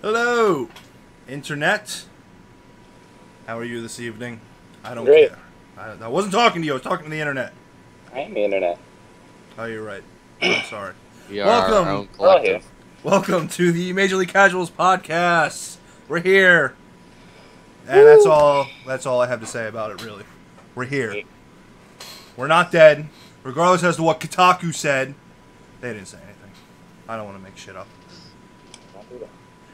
Hello, Internet. How are you this evening? I don't Great. care. I wasn't talking to you. I was talking to the Internet. I am the internet. Oh, you're right. I'm sorry. We are our own Welcome. We're all here. collective. Welcome to the Major League Casuals podcast. We're here. And that's all I have to say about it, really. We're here. We're not dead. Regardless as to what Kotaku said. They didn't say anything. I don't want to make shit up. Don't do that.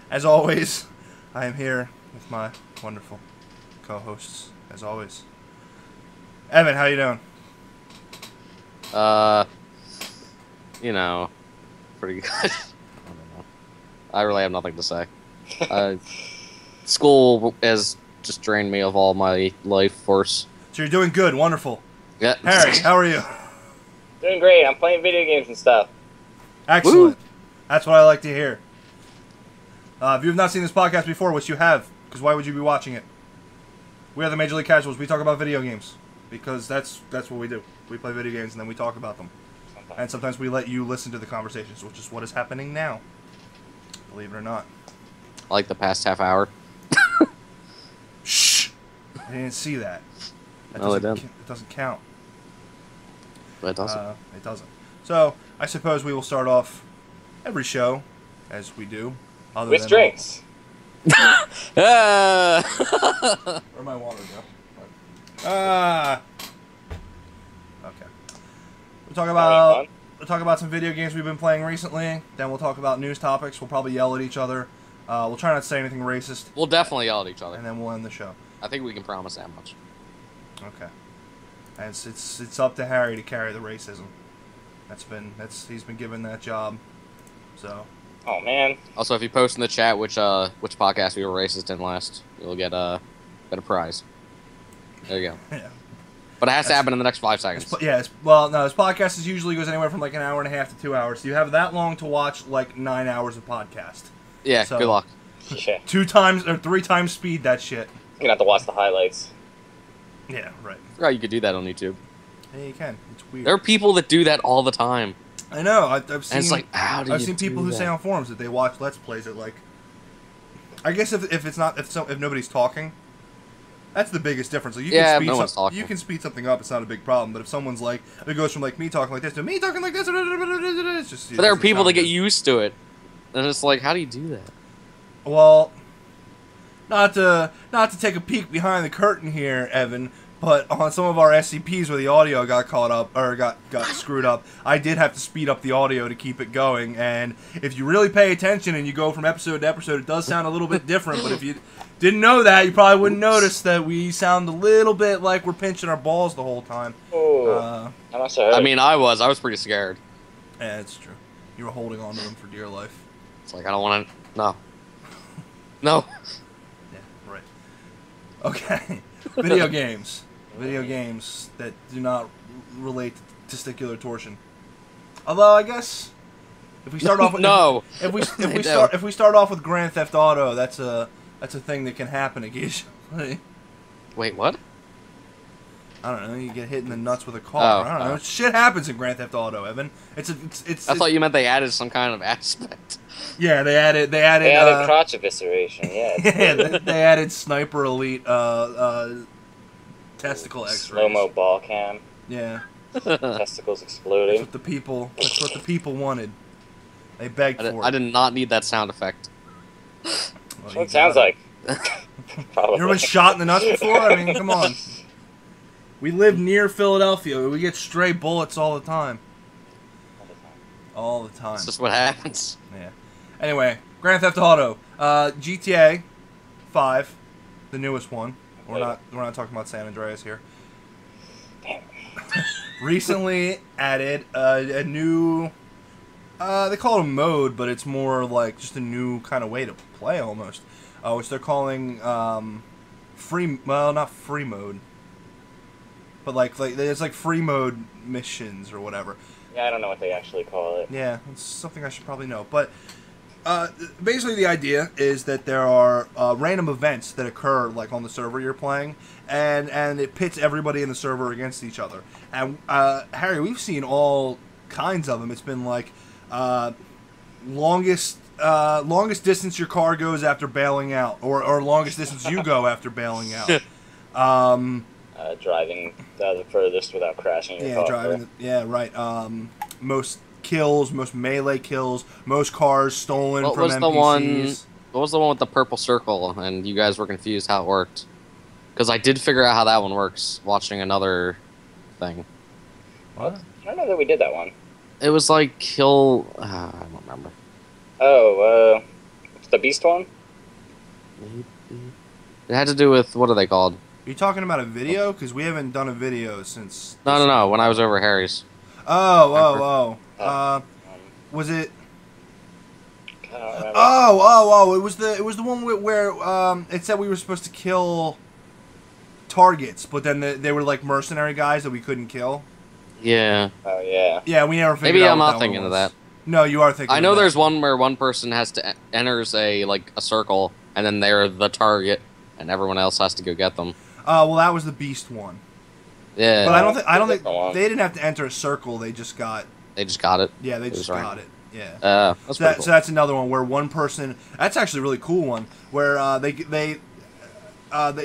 As always, I am here with my wonderful co-hosts, as always. Evan, how you doing? You know, pretty good. I don't know. I really have nothing to say. School has just drained me of all my life force. So you're doing good, wonderful. Yeah. Harry, how are you? Doing great. I'm playing video games and stuff. Excellent. That's what I like to hear. If you have not seen this podcast before, which you have, because why would you be watching it? We are the Major League Casuals. We talk about video games because that's what we do. We play video games and then we talk about them. And sometimes we let you listen to the conversations, which is what is happening now. Believe it or not. Like the past half hour. Shh! I didn't see that. No, it didn't. It doesn't count. But it doesn't. It doesn't. So, I suppose we will start off every show, as we do. Other With than drinks. Ah! Where'd my water go? Okay. We'll talk about some video games we've been playing recently. Then we'll talk about news topics. We'll probably yell at each other. We'll try not to say anything racist, We'll definitely yell at each other. and then we'll end the show. I think we can promise that much. Okay. And it's up to Harry to carry the racism. He's been given that job. So. Oh man. Also, if you post in the chat which podcast we were racist in last, you'll get a prize. There you go. Yeah. But it has to happen in the next 5 seconds. This podcast usually goes anywhere from like an hour and a half to 2 hours. So you have that long to watch like 9 hours of podcast. Yeah, So- good luck. Yeah. 2 times or 3 times speed that shit. You're gonna have to watch the highlights. Yeah, right. I forgot you could do that on YouTube. Yeah, you can. It's weird. There are people that do that all the time. I know. I've seen. And it's like, how do I've you seen people do who that? say on forums that they watch Let's Plays at like. I guess if nobody's talking, that's the biggest difference. Like, you Yeah, can speed no one's talking. You can speed something up. It's not a big problem. But if someone's like, it goes from like me talking like this to me talking like this, it's just. But there are it's people not that get good. used to it. And it's like, how do you do that? Well, not to take a peek behind the curtain here, Evan, but on some of our SCPs where the audio got caught up or got screwed up, I did have to speed up the audio to keep it going. And if you really pay attention and you go from episode to episode, it does sound a little bit different. But if you didn't know that, you probably wouldn't notice that we sound a little bit like we're pinching our balls the whole time. Oh. I must have heard. I mean, I was pretty scared. Yeah, it's true. You were holding on to them for dear life. It's like, I don't want to, no. No. Yeah, right. Okay. Video games. Video games that do not relate to testicular torsion. Although I guess if we start off with No. if They we start off with Grand Theft Auto, that's a thing that can happen occasionally. Wait, what? I don't know. You get hit in the nuts with a car. I don't know. Shit happens in Grand Theft Auto, Evan. I thought you meant they added some kind of aspect. Yeah, they added they added crotch evisceration. Yeah. yeah, they added Sniper Elite testicle X-rays. Slow-mo ball cam. Yeah. Testicles That's exploding. what the people wanted. They begged for it. I did not need that sound effect. Well, That's you what it sounds got like. Probably. You ever been shot in the nuts before? I mean, come on. We live near Philadelphia. We get stray bullets all the time. All the time. It's just what happens. Yeah. Anyway, Grand Theft Auto, GTA 5, the newest one. We're not talking about San Andreas here. Damn. Recently added a new. They call it a mode, but it's more like just a new kind of way to play almost, which they're calling free. Well, not free mode, but like there's like free mode missions or whatever. Yeah, I don't know what they actually call it. Yeah, it's something I should probably know. But basically the idea is that there are random events that occur like on the server you're playing, and it pits everybody in the server against each other. And Harry, we've seen all kinds of them. It's been like longest longest distance your car goes after bailing out, or longest distance you go after bailing out. Driving the furthest without crashing your car. Driving. Right. Most kills, most melee kills, most cars stolen from NPCs. What was the one with the purple circle, and you guys were confused how it worked? Because I did figure out how that one works watching another thing. What? I don't know that we did that one. It was like kill... I don't remember. Oh, the beast one? It had to do with... What are they called? Are you talking about a video? Because we haven't done a video since... No. When I was over Harry's. Was it... It was the one where it said we were supposed to kill targets, but then they were like mercenary guys that we couldn't kill. Yeah. Oh yeah. Yeah, we never figured Maybe out. I'm not thinking of that. No, you are thinking. I know there's one where one person has to enters a circle, and then they're the target, and everyone else has to go get them. Well, that was the beast one. Yeah. But I don't think they didn't have to enter a circle. They just got. They just got it. Yeah, they just got it. Yeah. That's cool. So that's another one where one person. That's actually a really cool one where they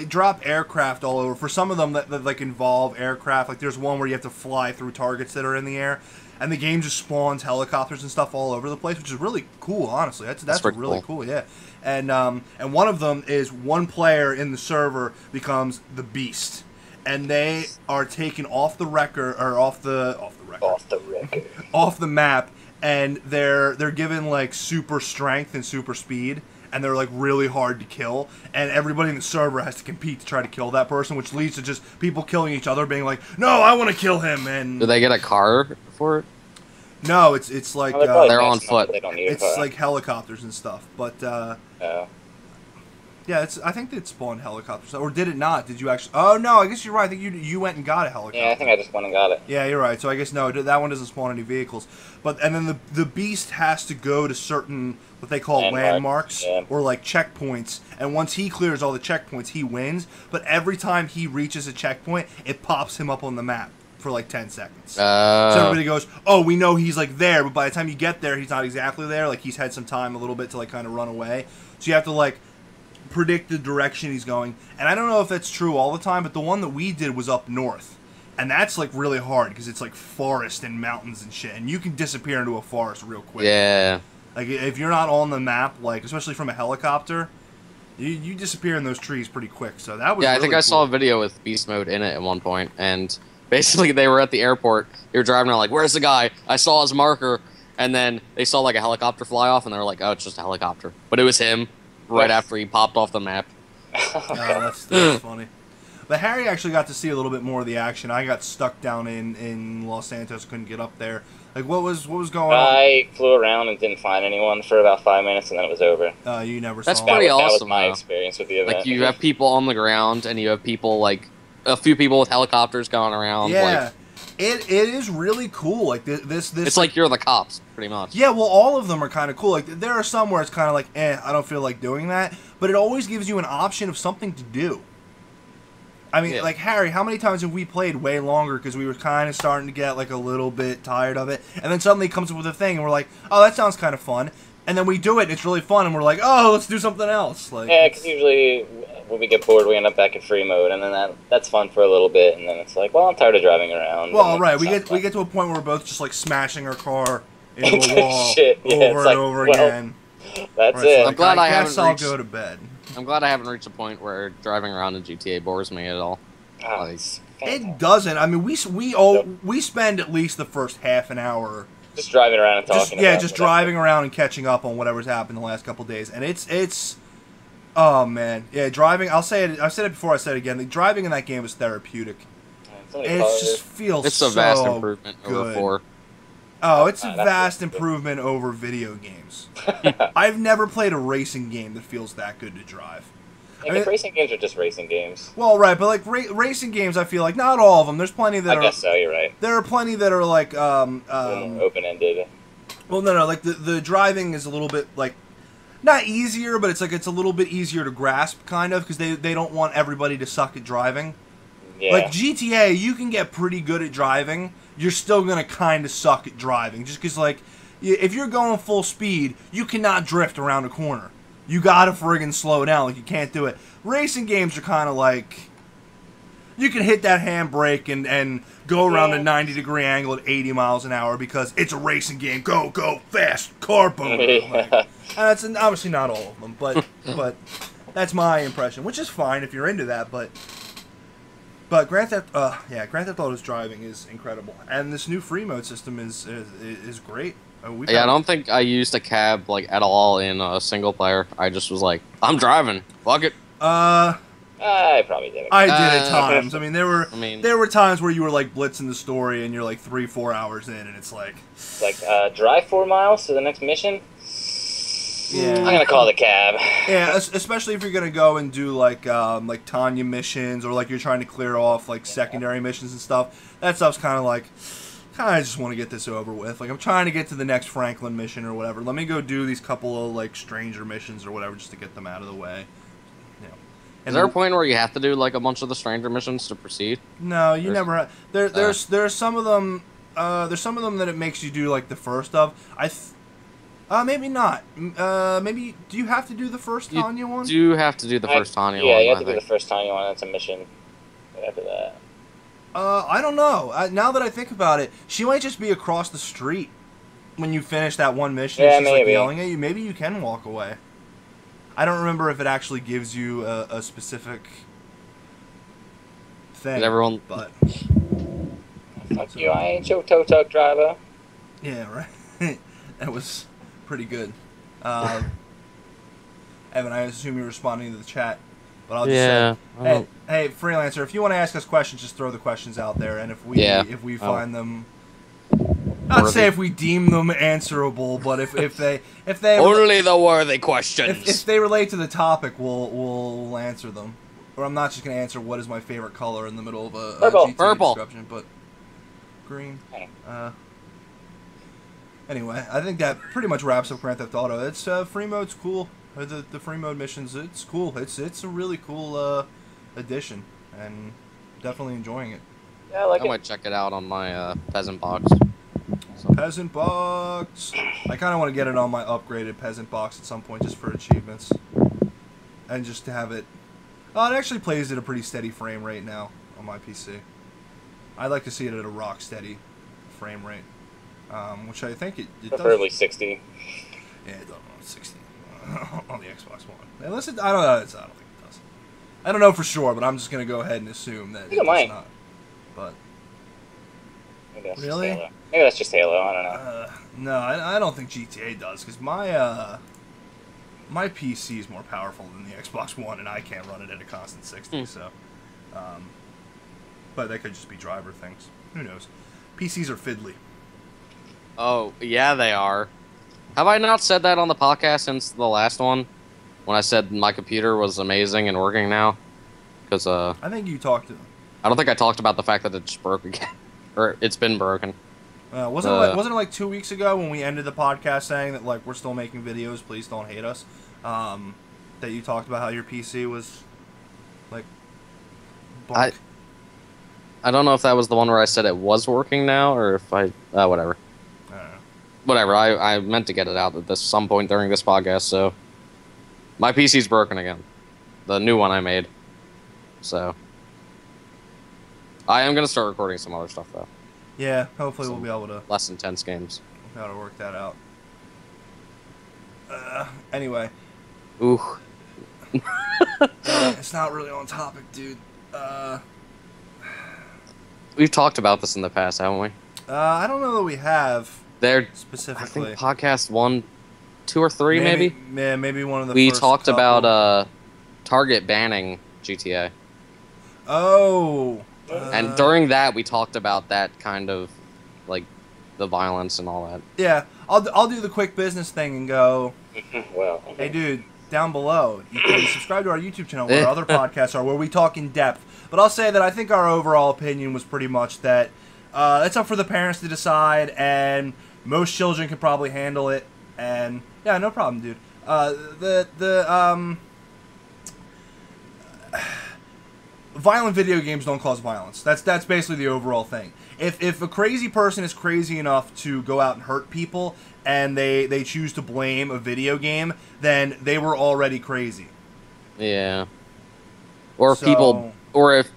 drop aircraft all over. For some of them that like involve aircraft, like there's one where you have to fly through targets that are in the air, and the game just spawns helicopters and stuff all over the place, which is really cool. Honestly, that's really cool. Yeah. And one of them is one player in the server becomes the beast, and they are taken off the record or off the map. And they're given like super strength and super speed, and they're like really hard to kill. And everybody in the server has to compete to try to kill that person, which leads to just people killing each other, being like, "No, I want to kill him." And do they get a car for it? No, it's like they're on foot. They don't need it's like helicopters and stuff. But yeah, I think it spawned helicopters, or did it not? Did you actually? Oh no, I guess you're right. I think you went and got a helicopter. Yeah, I think I just went and got it. Yeah, you're right. So I guess no, that one doesn't spawn any vehicles. And then the beast has to go to certain what they call landmarks or like checkpoints. And once he clears all the checkpoints, he wins. But every time he reaches a checkpoint, it pops him up on the map for like 10 seconds. So everybody goes, "Oh, we know he's like there," but by the time you get there, he's not exactly there. Like he's had some time a little bit to like kind of run away. So you have to like predict the direction he's going. And I don't know if that's true all the time, but the one that we did was up north. And that's like really hard because it's like forest and mountains and shit, and you can disappear into a forest real quick. Yeah. Like if you're not on the map, like especially from a helicopter, you disappear in those trees pretty quick. So that was I really think I saw a video with beast mode in it at one point, and basically they were at the airport. They were driving around like, "Where's the guy? I saw his marker," and then they saw like a helicopter fly off, and they were like, "Oh, it's just a helicopter," but it was him right after he popped off the map. That's funny. But Harry actually got to see a little bit more of the action. I got stuck down in Los Santos, couldn't get up there. Like, what was going on? I flew around and didn't find anyone for about 5 minutes, and then it was over. You never That's saw pretty him. awesome. That was my experience with the event. Like, you have people on the ground, and you have people, like, a few people with helicopters going around. Yeah. Like, it is really cool. Like, this... It's like you're the cops, pretty much. Yeah, well, all of them are kind of cool. Like, there are some where it's kind of like, I don't feel like doing that. But it always gives you an option of something to do. I mean, like, Harry, how many times have we played way longer because we were kind of starting to get, like, a little bit tired of it, and then suddenly it comes up with a thing, and we're like, oh, that sounds kind of fun, and then we do it, and it's really fun, and we're like, oh, let's do something else. Like, yeah, because usually when we get bored, we end up back in free mode, and then that's fun for a little bit, and then it's like, well, I'm tired of driving around. Well, right, we get to a point where we're both just, like, smashing our car into a wall over and over again. That's it. I'm glad I guess haven't I'll reached... go to bed. I'm glad I haven't reached a point where driving around in GTA bores me at all. Oh, it doesn't. I mean, we spend at least the first half an hour just driving around and talking. Just driving around and catching up on whatever's happened the last couple of days, and it's oh man, yeah, driving. I'll say it. I've said it before. I said it again. The driving in that game is therapeutic. It just feels. It's a vast improvement over 4. Oh, it's a vast improvement over video games. I've never played a racing game that feels that good to drive. I mean, racing games are just racing games. Well, right, but like racing games, I feel like not all of them. There's plenty that I guess so. You're right. There are plenty that are like open-ended. Well, no, like the driving is a little bit like not easier, but it's a little bit easier to grasp, kind of, because they don't want everybody to suck at driving. Yeah. Like GTA, you can get pretty good at driving. You're still gonna kind of suck at driving, just because like if you're going full speed, you cannot drift around a corner. You gotta friggin' slow down. Like, you can't do it. Racing games are kind of like, you can hit that handbrake and go around a 90-degree angle at 80 miles an hour because it's a racing game. Go fast, car boom. Like, that's obviously not all of them, but that's my impression, which is fine if you're into that. But Grand Theft Auto's driving is incredible, and this new free mode system is great. I don't think I used a cab like at all in a single player. I just was like, I'm driving. Fuck it. I probably did it. I did at times. I mean, there were times where you were like blitzing the story, and you're like 3-4 hours in, and it's like drive 4 miles to the next mission. Yeah, I'm gonna call the cab. Yeah, especially if you're gonna go and do like Tanya missions, or like you're trying to clear off like secondary missions and stuff. That stuff's kind of I just want to get this over with. Like, I'm trying to get to the next Franklin mission or whatever. Let me go do these couple of like stranger missions or whatever just to get them out of the way. You know. Is there a point where you have to do like a bunch of the stranger missions to proceed? No, you never have. There's some of them. There's some of them that it makes you do like the first of. Maybe not. Maybe do you have to do the first Tanya one? You do have to do the first Tanya one. Yeah, you have to do the first Tanya one. That's a mission. After that. I don't know. Now that I think about it, she might just be across the street when you finish that one mission. Yeah, she's maybe. Like yelling at you. Maybe you can walk away. I don't remember if it actually gives you a specific thing. Everyone, but fuck you! I ain't your tow truck driver. Yeah, right. That was pretty good. Evan, I assume you're responding to the chat. But I'll just say, hey, freelancer, if you want to ask us questions, just throw the questions out there, and if we find them, not say if we deem them answerable, but if they only the worthy questions. If they relate to the topic, we'll answer them. Or I'm not just gonna answer what is my favorite color in the middle of a GTA description, but green. Anyway, I think that pretty much wraps up Grand Theft Auto. It's free mode's cool. The free mode missions, it's cool. It's a really cool addition, and definitely enjoying it. Yeah, I might check it out on my peasant box. Peasant box. I kind of want to get it on my upgraded peasant box at some point, just for achievements, and just to have it. Oh, it actually plays at a pretty steady frame rate now on my PC. I'd like to see it at a rock steady frame rate, which I think it preferably does. 60. Yeah, it does 60. On the Xbox One. Unless I don't know. I don't think it does. I don't know for sure, but I'm just gonna go ahead and assume that it does not. But maybe that's really, just Halo. Maybe that's just Halo. I don't know. No, I don't think GTA does, because my PC is more powerful than the Xbox One, and I can't run it at a constant 60. So, but that could just be driver things. Who knows? PCs are fiddly. Oh yeah, they are. Have I not said that on the podcast since the last one? When I said my computer was amazing and working now? Because, I think you talked to them. I don't think I talked about the fact that it just broke again. Or it's been broken. Wasn't it like 2 weeks ago when we ended the podcast saying that, like, we're still making videos, please don't hate us? That you talked about how your PC was, like, bunk? I don't know if that was the one where I said it was working now, or if whatever. I don't know. Whatever, I meant to get it out at some point during this podcast, so... My PC's broken again. The new one I made. So... I am going to start recording some other stuff, though. Yeah, hopefully we'll be able to... Less intense games. We'll be able to work that out. Anyway. Ooh. It's not really on topic, dude. We've talked about this in the past, haven't we? I don't know that we have... There, specifically. I think podcast 1, 2 or 3, maybe? Yeah, maybe one of the we first talked couple. about Target banning GTA. Oh. And during that, we talked about that kind of, like, the violence and all that. Yeah, I'll do the quick business thing and go, well, hey, dude, down below, you can subscribe to our YouTube channel where our other podcasts are, where we talk in depth. But I'll say that I think our overall opinion was pretty much that it's up for the parents to decide, and most children can probably handle it, and yeah, no problem, dude. violent video games don't cause violence. That's basically the overall thing. If a crazy person is crazy enough to go out and hurt people, and they choose to blame a video game, then they were already crazy. Yeah. Or people, or if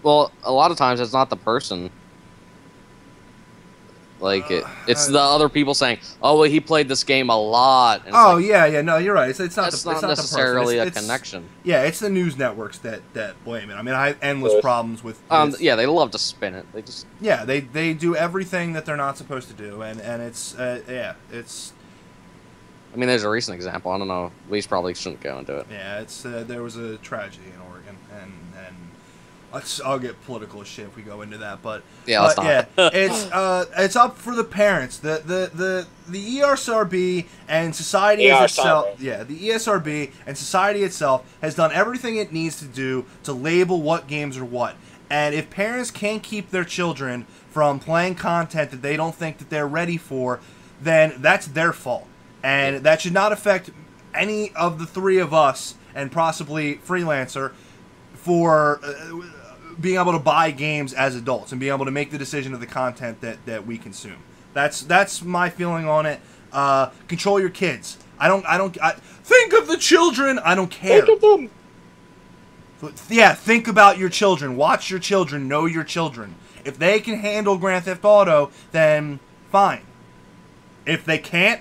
well, a lot of times it's not the person. Like, it's the other people saying, "Oh, well, he played this game a lot." And oh, like, yeah, no, you're right. It's not that's not necessarily a connection. Yeah, it's the news networks that blame it. I mean, I have endless problems with yeah, they love to spin it. They just they do everything that they're not supposed to do, and it's it's. I mean, there's a recent example. I don't know. We probably shouldn't go into it. Yeah, it's there was a tragedy in Oregon, and I'll get political as shit if we go into that, but yeah, let's not. Yeah, it's up for the parents, the ESRB and society as itself. Yeah, the ESRB and society itself has done everything it needs to do to label what games are what. And if parents can't keep their children from playing content that they don't think that they're ready for, then that's their fault, and that should not affect any of the three of us and possibly Freelancer for being able to buy games as adults and being able to make the decision of the content that we consume. That's my feeling on it. Control your kids. I think of the children. I don't care. Think of them. Yeah, think about your children. Watch your children. Know your children. If they can handle Grand Theft Auto, then fine. If they can't,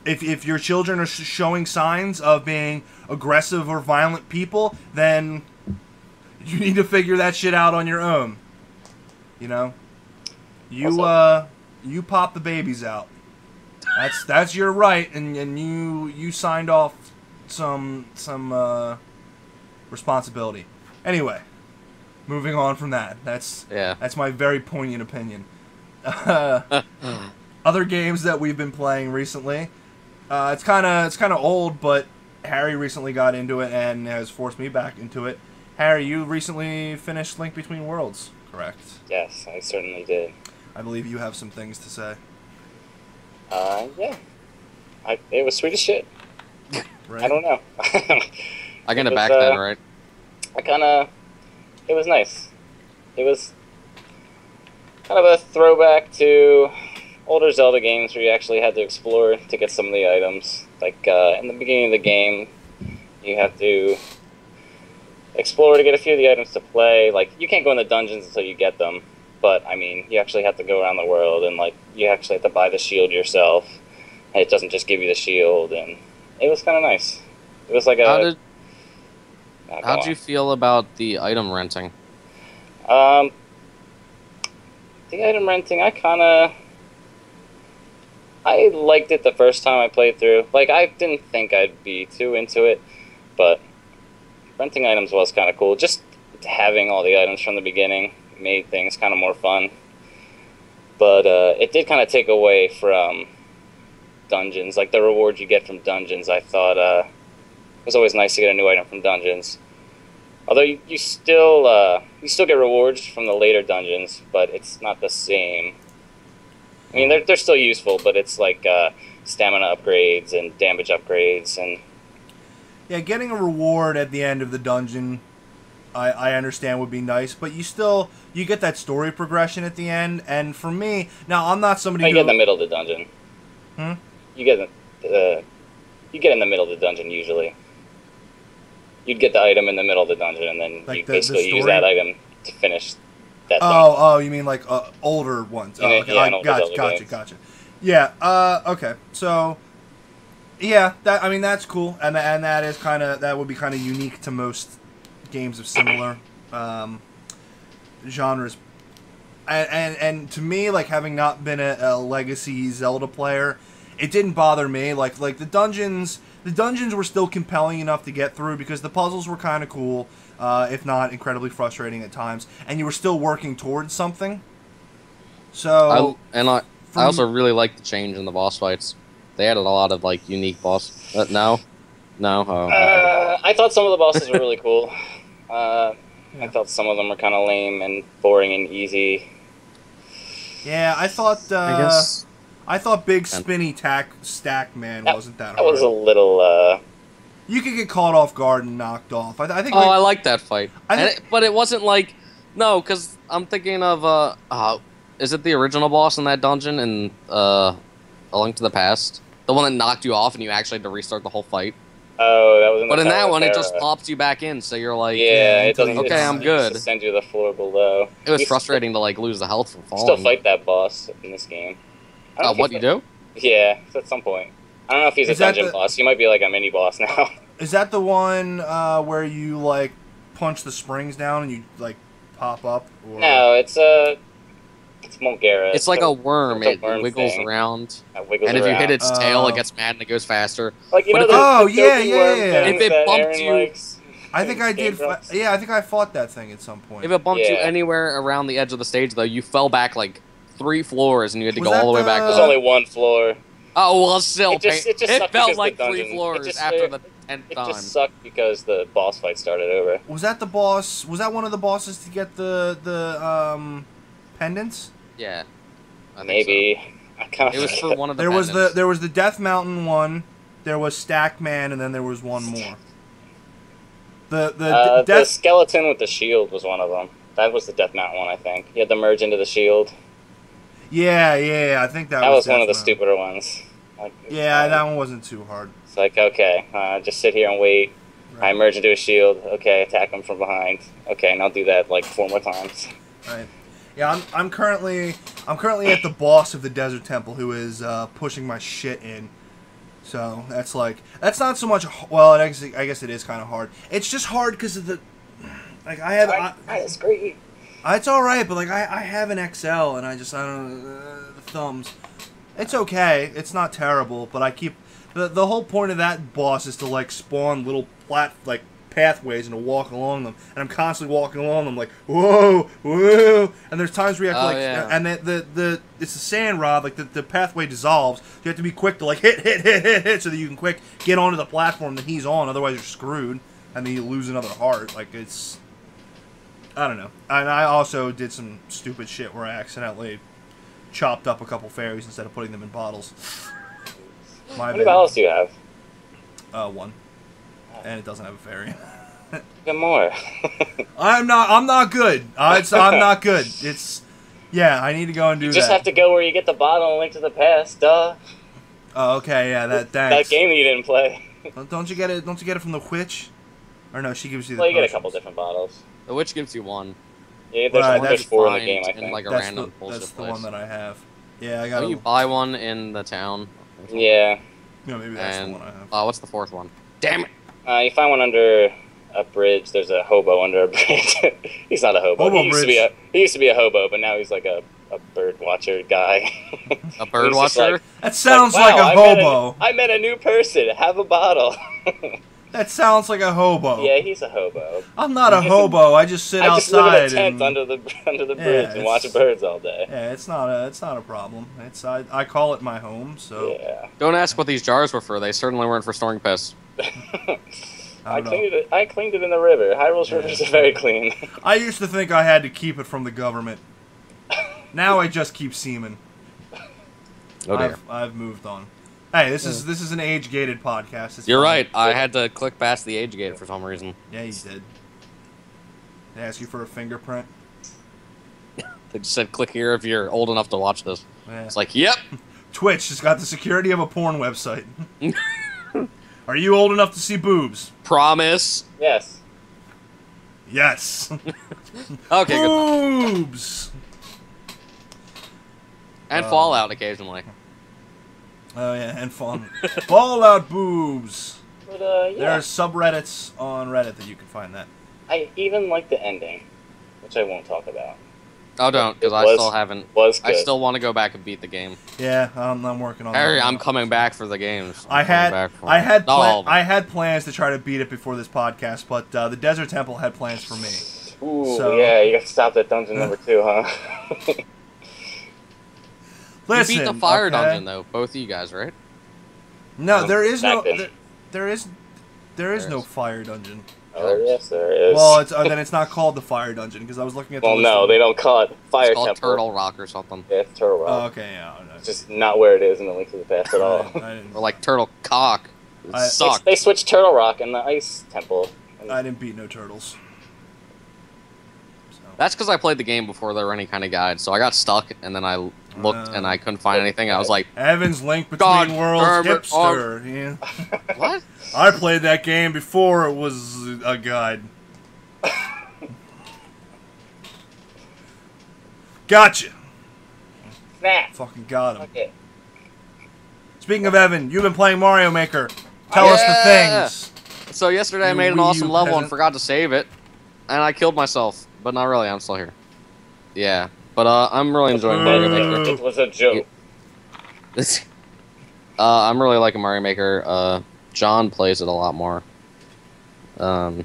if your children are showing signs of being aggressive or violent people, then you need to figure that shit out on your own. You know? You pop the babies out. That's your right, and you signed off some responsibility. Anyway, moving on from that. That's my very poignant opinion. Other games that we've been playing recently. It's kind of old, but Harry recently got into it and has forced me back into it. Harry, you recently finished Link Between Worlds, correct? Yes, I certainly did. I believe you have some things to say. Yeah. It was sweet as shit. Right? I don't know. I get it back then, right? It was nice. It was kind of a throwback to older Zelda games where you actually had to explore to get some of the items. Like, in the beginning of the game, you have to explore to get a few of the items to play. Like, you can't go in the dungeons until you get them, but I mean, you actually have to go around the world, and like, you actually have to buy the shield yourself, and it doesn't just give you the shield, and it was kind of nice. It was like a... How'd you feel about the item renting? The item renting, I liked it the first time I played through. Like, I didn't think I'd be too into it, but renting items was kind of cool. Just having all the items from the beginning made things kind of more fun. But it did kind of take away from dungeons. Like, the rewards you get from dungeons, I thought it was always nice to get a new item from dungeons. Although you still get rewards from the later dungeons, but it's not the same. I mean, they're still useful, but it's like stamina upgrades and damage upgrades and... Yeah, getting a reward at the end of the dungeon, I understand would be nice, but you get that story progression at the end, and for me, now I'm not somebody who... You get in the middle of the dungeon. Hmm? You get in the middle of the dungeon, usually. You'd get the item in the middle of the dungeon, and then like you basically use that item to finish that dungeon. Oh, you mean like older ones. Oh, okay. Yeah, Gotcha. Yeah, okay. So... Yeah, that's cool, and that is that would be kind of unique to most games of similar genres, and to me, like, having not been a legacy Zelda player, it didn't bother me. Like the dungeons were still compelling enough to get through because the puzzles were kind of cool, if not incredibly frustrating at times, and you were still working towards something. So I also really liked the change in the boss fights. They added a lot of, like, unique boss... No? I thought some of the bosses were really cool. I thought some of them were kind of lame and boring and easy. Yeah, I thought Big Spinny Stack Man wasn't that hard. That was a little, you could get caught off guard and knocked off. I think. Oh, I like that fight. I But it wasn't like no, because I'm thinking of is it the original boss in that dungeon in A Link to the Past? The one that knocked you off and you actually had to restart the whole fight. Oh, that was in the But in that Tower one, of it just Terror. pops you back in, so you're like, Yeah, it doesn't. okay, I'm It good. just sends you to the floor below. It was You frustrating to like lose the health from falling. Still fight that boss in this game. I don't know if What he's you do? Yeah, at some point. I don't know if he's a Is that dungeon the- boss. He might be like a mini boss now. Is that the one where you like punch the springs down and you like pop up? Or... No, it's Mulgara. It's like a worm. it's a It worm wiggles thing. around, It wiggles and if you around. hit its tail, Oh. it gets mad and it goes faster. Like, you But know if the, it- Oh, the yeah, dopey yeah, worm yeah. things If it that bumped Aaron you- likes I think I did. Game Grumps? Yeah, I think I fought that thing at some point. If it bumped you Yeah. anywhere around the edge of the stage, though, you fell back like 3 floors, and you had to Was go all the way that back the- There's up. only one floor. Oh well, still, It just sucked felt because like the 3 dungeon- floors it just- after the 10th It time. just sucked because the boss fight started over. Was that the boss? Was that one of the bosses to get the pendants? Yeah, I think Maybe. I kind so. of It was for one of the. There was the Death Mountain one. There was Stack Man, and then there was one more. The the Death. skeleton with the shield was one of them. That was the Death Mountain one, I think. You had to merge into the shield. Yeah, I think that That was one of the Death Mountain. stupider ones. Like, Yeah, that one wasn't too hard. It's like, okay, just sit here and wait. I Right. merge into a shield. Okay, attack him from behind. Okay, and I'll do that like 4 more times. Right. Yeah, I'm currently at the boss of the Desert Temple who is pushing my shit in. So that's not so much. Well, I guess it is kind of hard. It's just hard because of the like I have. That's great. It's all right, but like I have an XL and I don't the thumbs. It's okay. It's not terrible, but I keep the whole point of that boss is to like spawn little pathways and to walk along them, and I'm constantly walking along them like whoa, and there's times where you have to and the it's a sand rod, like the pathway dissolves, so you have to be quick to like hit so that you can quick get onto the platform that he's on, otherwise you're screwed, and then you lose another heart. Like it's, I don't know. And I also did some stupid shit where I accidentally chopped up a couple fairies instead of putting them in bottles. My How many bottles do you have? one. And it doesn't have a fairy. Get more. I'm not good. I'm not good. It's, yeah, I need to go and do You that. just have to go where you get the bottle and Link to the Past, duh. Oh, okay, yeah, thanks. That game that you didn't play. Don't you get it? Don't you get it from the witch? Or no, she gives you the Well, you get a potions. couple different bottles. The witch gives you one. Yeah, there's, Right, there's that's 4 in the Find game, I in, think. like a That's random the bullshit one place. that I have. Yeah, I got. Don't you buy one in the town? Yeah. No, maybe that's And the one I have. what's the 4th one? Damn it! You find one under a bridge. There's a hobo under a bridge. He's not a hobo. Hobo he used to be a hobo, but now he's like a bird watcher guy. A bird He's just watcher? like, That sounds wow, like a I met hobo. I met a new person. Have a bottle. That sounds like a hobo. Yeah, he's a hobo. I'm not a hobo. I just sit I just live in outside a tent and under the Yeah, bridge and watch it's- birds all day. yeah, it's not a problem. It's I call it my home. So Yeah. Don't ask what these jars were for. They certainly weren't for storing piss. I don't know. cleaned it in the river. Hyrule's rivers are very clean. I used to think I had to keep it from the government. Now I just keep semen. Oh dear. I've moved on. Hey, this is an age-gated podcast. It's You're fine. right. I had to click past the age gate for some reason. Yeah, you did. They ask you for a fingerprint. They just said click here if you're old enough to watch this. Yeah. It's like, yep. Twitch has got the security of a porn website. Are you old enough to see boobs? Promise. Yes. Yes. Okay, good. Boobs. And Fallout occasionally. Oh yeah, and fun. Fallout boobs. But There yeah. are subreddits on Reddit that you can find that. I even like the ending, which I won't talk about. Oh, don't, because It I was- still haven't. Was good. I still want to go back and beat the game. Yeah, I'm working on Harry, that. I'm coming back for the games. I had Not all of them. I had plans to try to beat it before this podcast, but the Desert Temple had plans for me. Ooh, So- yeah, you got to stop at dungeon number 2, huh? Listen, You beat the fire okay? dungeon though, both of you guys, right? No, there is no Back then. there is no is. fire dungeon. Oh, yes, there is. Well, then it's not called the fire dungeon because I was looking at. Well, the no, list they don't call it Fire It's called Temple. Turtle Rock or something. Yeah, it's Turtle Oh, Rock. okay, yeah. No, It's just not where it is in the Link to the Past at all. I didn't- Or like Turtle Cock. It sucked. They switched Turtle Rock and the Ice Temple. I didn't beat no turtles. So. That's because I played the game before there were any kind of guide, so I got stuck, and then I looked and I couldn't find anything. I was like, Evan's Link Between God, Worlds Herbert, hipster. Yeah. what? I played that game before it was a guide. Gotcha. Snap. Fucking got him. Okay. Speaking of Evan, you've been playing Mario Maker. Tell us the things. So yesterday I You made an Wii awesome U level and peasant. forgot to save it, and I killed myself. But not really, I'm still here. Yeah, but I'm really enjoying Mario Maker. It was a joke. I'm really liking Mario Maker. John plays it a lot more. Tron?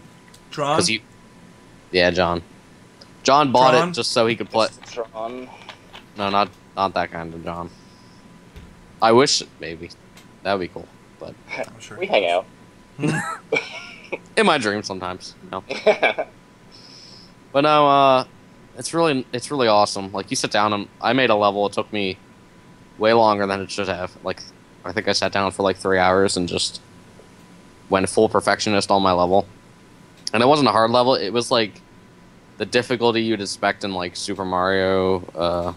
Yeah, John. John bought Tron? it just so he could play. Tron. No, not that kind of John. I wish maybe that would be cool, but I'm sure. We hang out. in my dreams sometimes. You know? But no, it's really awesome. Like you sit down and I made a level. It took me way longer than it should have. Like I think I sat down for like 3 hours and just went full perfectionist on my level. And it wasn't a hard level. It was like the difficulty you'd expect in like Super Mario World.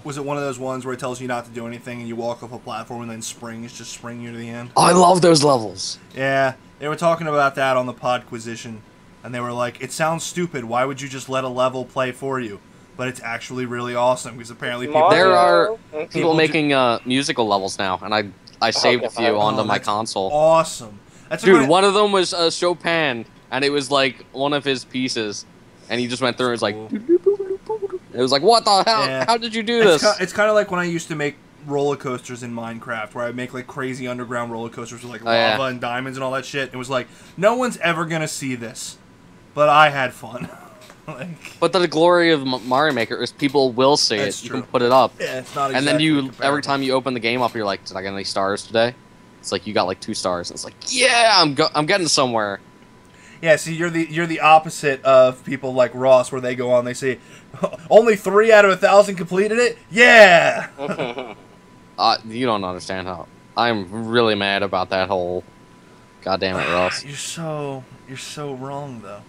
Was it one of those ones where it tells you not to do anything and you walk off a platform and then just spring you to the end? I love those levels. Yeah, they were talking about that on the Podquisition, and they were like, it sounds stupid, why would you just let a level play for you? But it's actually really awesome, because apparently people... There are People people making musical levels now, and I saved a few onto my that's console. Awesome. That's a Dude, great- one of them was Chopin, and it was like one of his pieces, and he just went through and was like... It was like, what the hell? Yeah. How did you do this? It's kind of like when I used to make roller coasters in Minecraft, where I make like crazy underground roller coasters with like lava and diamonds and all that shit. It was like, no one's ever gonna see this, but I had fun. Like, But the glory of Mario Maker is people will see it. That's You true. can put it up. yeah, it's not. And then exactly every comparable. time you open the game up, you're like, did I get any stars today? It's like you got like 2 stars. And it's like, yeah, I'm getting somewhere. Yeah, see, you're the opposite of people like Ross, where they go on, they say, only 3 out of 1,000 completed it. Yeah. You don't understand how I'm really mad about that whole. God damn it, Ross. You're so wrong though.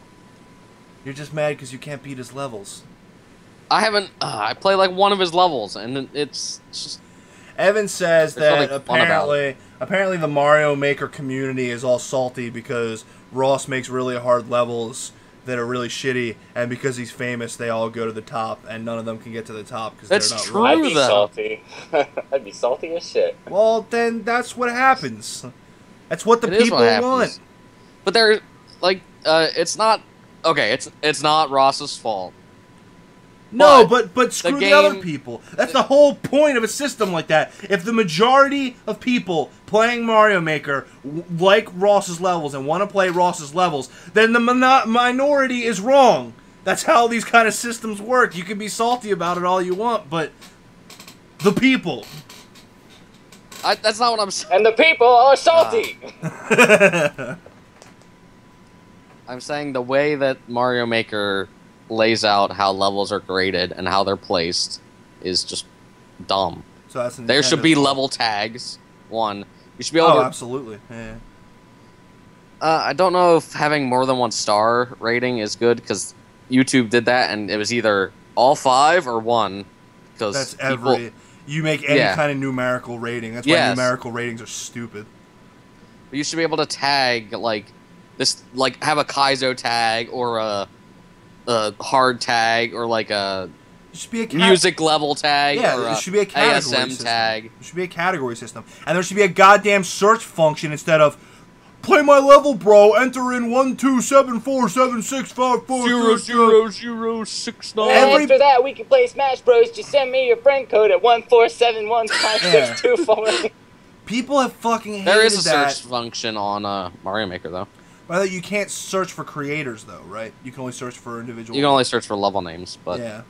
You're just mad because you can't beat his levels. I haven't. I play like one of his levels, and it's just. Evan says There's that something fun about apparently the Mario Maker community is all salty because Ross makes really hard levels that are really shitty, and because he's famous, they all go to the top, and none of them can get to the top because That's they're not true. I'd really. be though. salty. I'd be salty as shit. Well, then that's what happens. That's what the It is people what happens. want. But they're like, it's not. Okay, it's not Ross's fault. No, but screw the game- other people. That's the whole point of a system like that. If the majority of people playing Mario Maker like Ross's levels and want to play Ross's levels, then the minority is wrong. That's how these kind of systems work. You can be salty about it all you want, but the people. That's not what I'm saying. And the people are salty. I'm saying the way that Mario Maker lays out how levels are graded and how they're placed is just dumb. So that's There should be Nintendo's fault. level tags. One, you should be able Oh, to. absolutely. Yeah. I don't know if having more than 1 star rating is good because YouTube did that and it was either all 5 or 1. Because That's people, every. You make any Yeah. kind of numerical rating. That's why Yes. numerical ratings are stupid. you should be able to tag like this, like have a Kaizo tag or a hard tag or like a It should be a music level tag Yeah, or it should be a category ASM system. tag. There should be a category system. And there should be a goddamn search function instead of play my level, bro, enter in 127476540. And after that, we can play Smash Bros. Just send me your friend code at 1471564. People have fucking hated There is a that. search function on Mario Maker though. By the way, you can't search for creators though, right? You can only search for individual. You can only search for level names, but Yeah.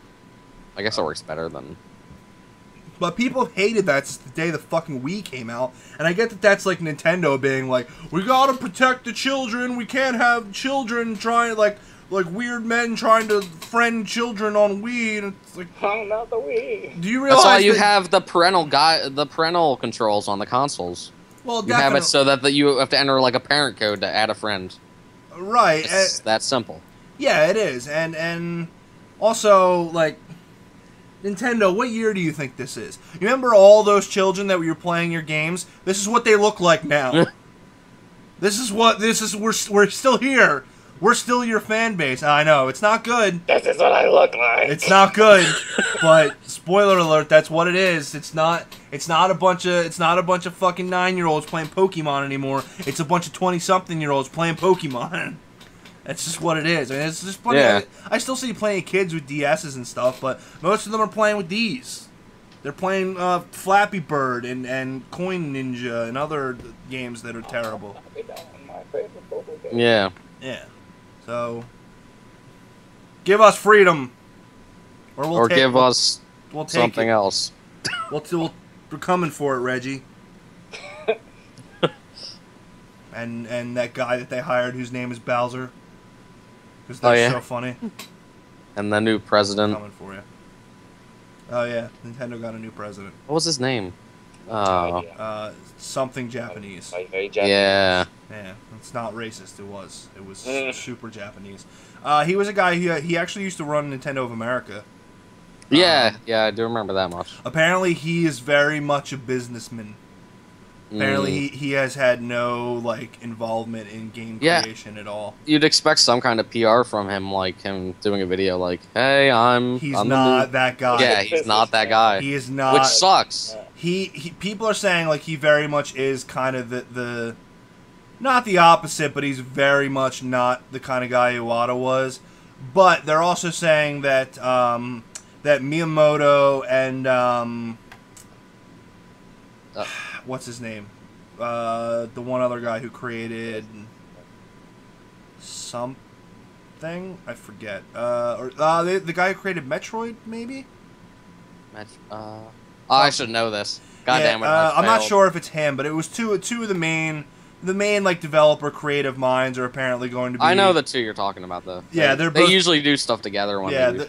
I guess it works better than. But people have hated that since the day the fucking Wii came out. And I get that that's like Nintendo being like, we gotta protect the children, we can't have children trying, like weird men trying to friend children on Wii. And it's like, Oh, not the Wii. do you realize That's why you that- have the parental controls on the consoles. Well, You have definitely. it so that you have to enter like a parent code to add a friend. Right. It's that simple. Yeah, it is. And also, like, Nintendo, what year do you think this is? You remember all those children that were playing your games? This is what they look like now. We're still here. We're still your fan base. I know, it's not good. This is what I look like. It's not good. But spoiler alert, that's what it is. It's not a bunch of fucking 9-year-olds playing Pokemon anymore. It's a bunch of 20-something-year-olds playing Pokemon. That's just what it is. I mean, it's just funny. Yeah. I still see plenty of kids with DSs and stuff, but most of them are playing with these. They're playing Flappy Bird and Coin Ninja and other games that are terrible. Yeah. Yeah. So, give us freedom, or give us we'll take something it. else. We're coming for it, Reggie. and that guy that they hired, whose name is Bowser, because they're so funny. And the new president. Coming for you. Oh yeah, Nintendo got a new president. What was his name? Something Japanese. Like very Japanese. Yeah. Yeah, it's not racist. It was super Japanese. He was a guy he actually used to run Nintendo of America. Yeah, I do remember that much. Apparently, he is very much a businessman. Apparently, he has had no involvement in game creation at all. You'd expect some kind of PR from him, like him doing a video like, "Hey, I'm." He's I'm not that guy. Yeah, he's not that guy. He is not. Which sucks. He people are saying he very much is kind of the not the opposite, but he's very much not the kind of guy Iwata was. But they're also saying that that Miyamoto and what's his name? The one other guy who created something, I forget. The guy who created Metroid, maybe? I should know this. God damn it! I'm not sure if it's him, but it was two of the main developer creative minds are apparently going to be. I know the two you're talking about though. Yeah, they usually do stuff together.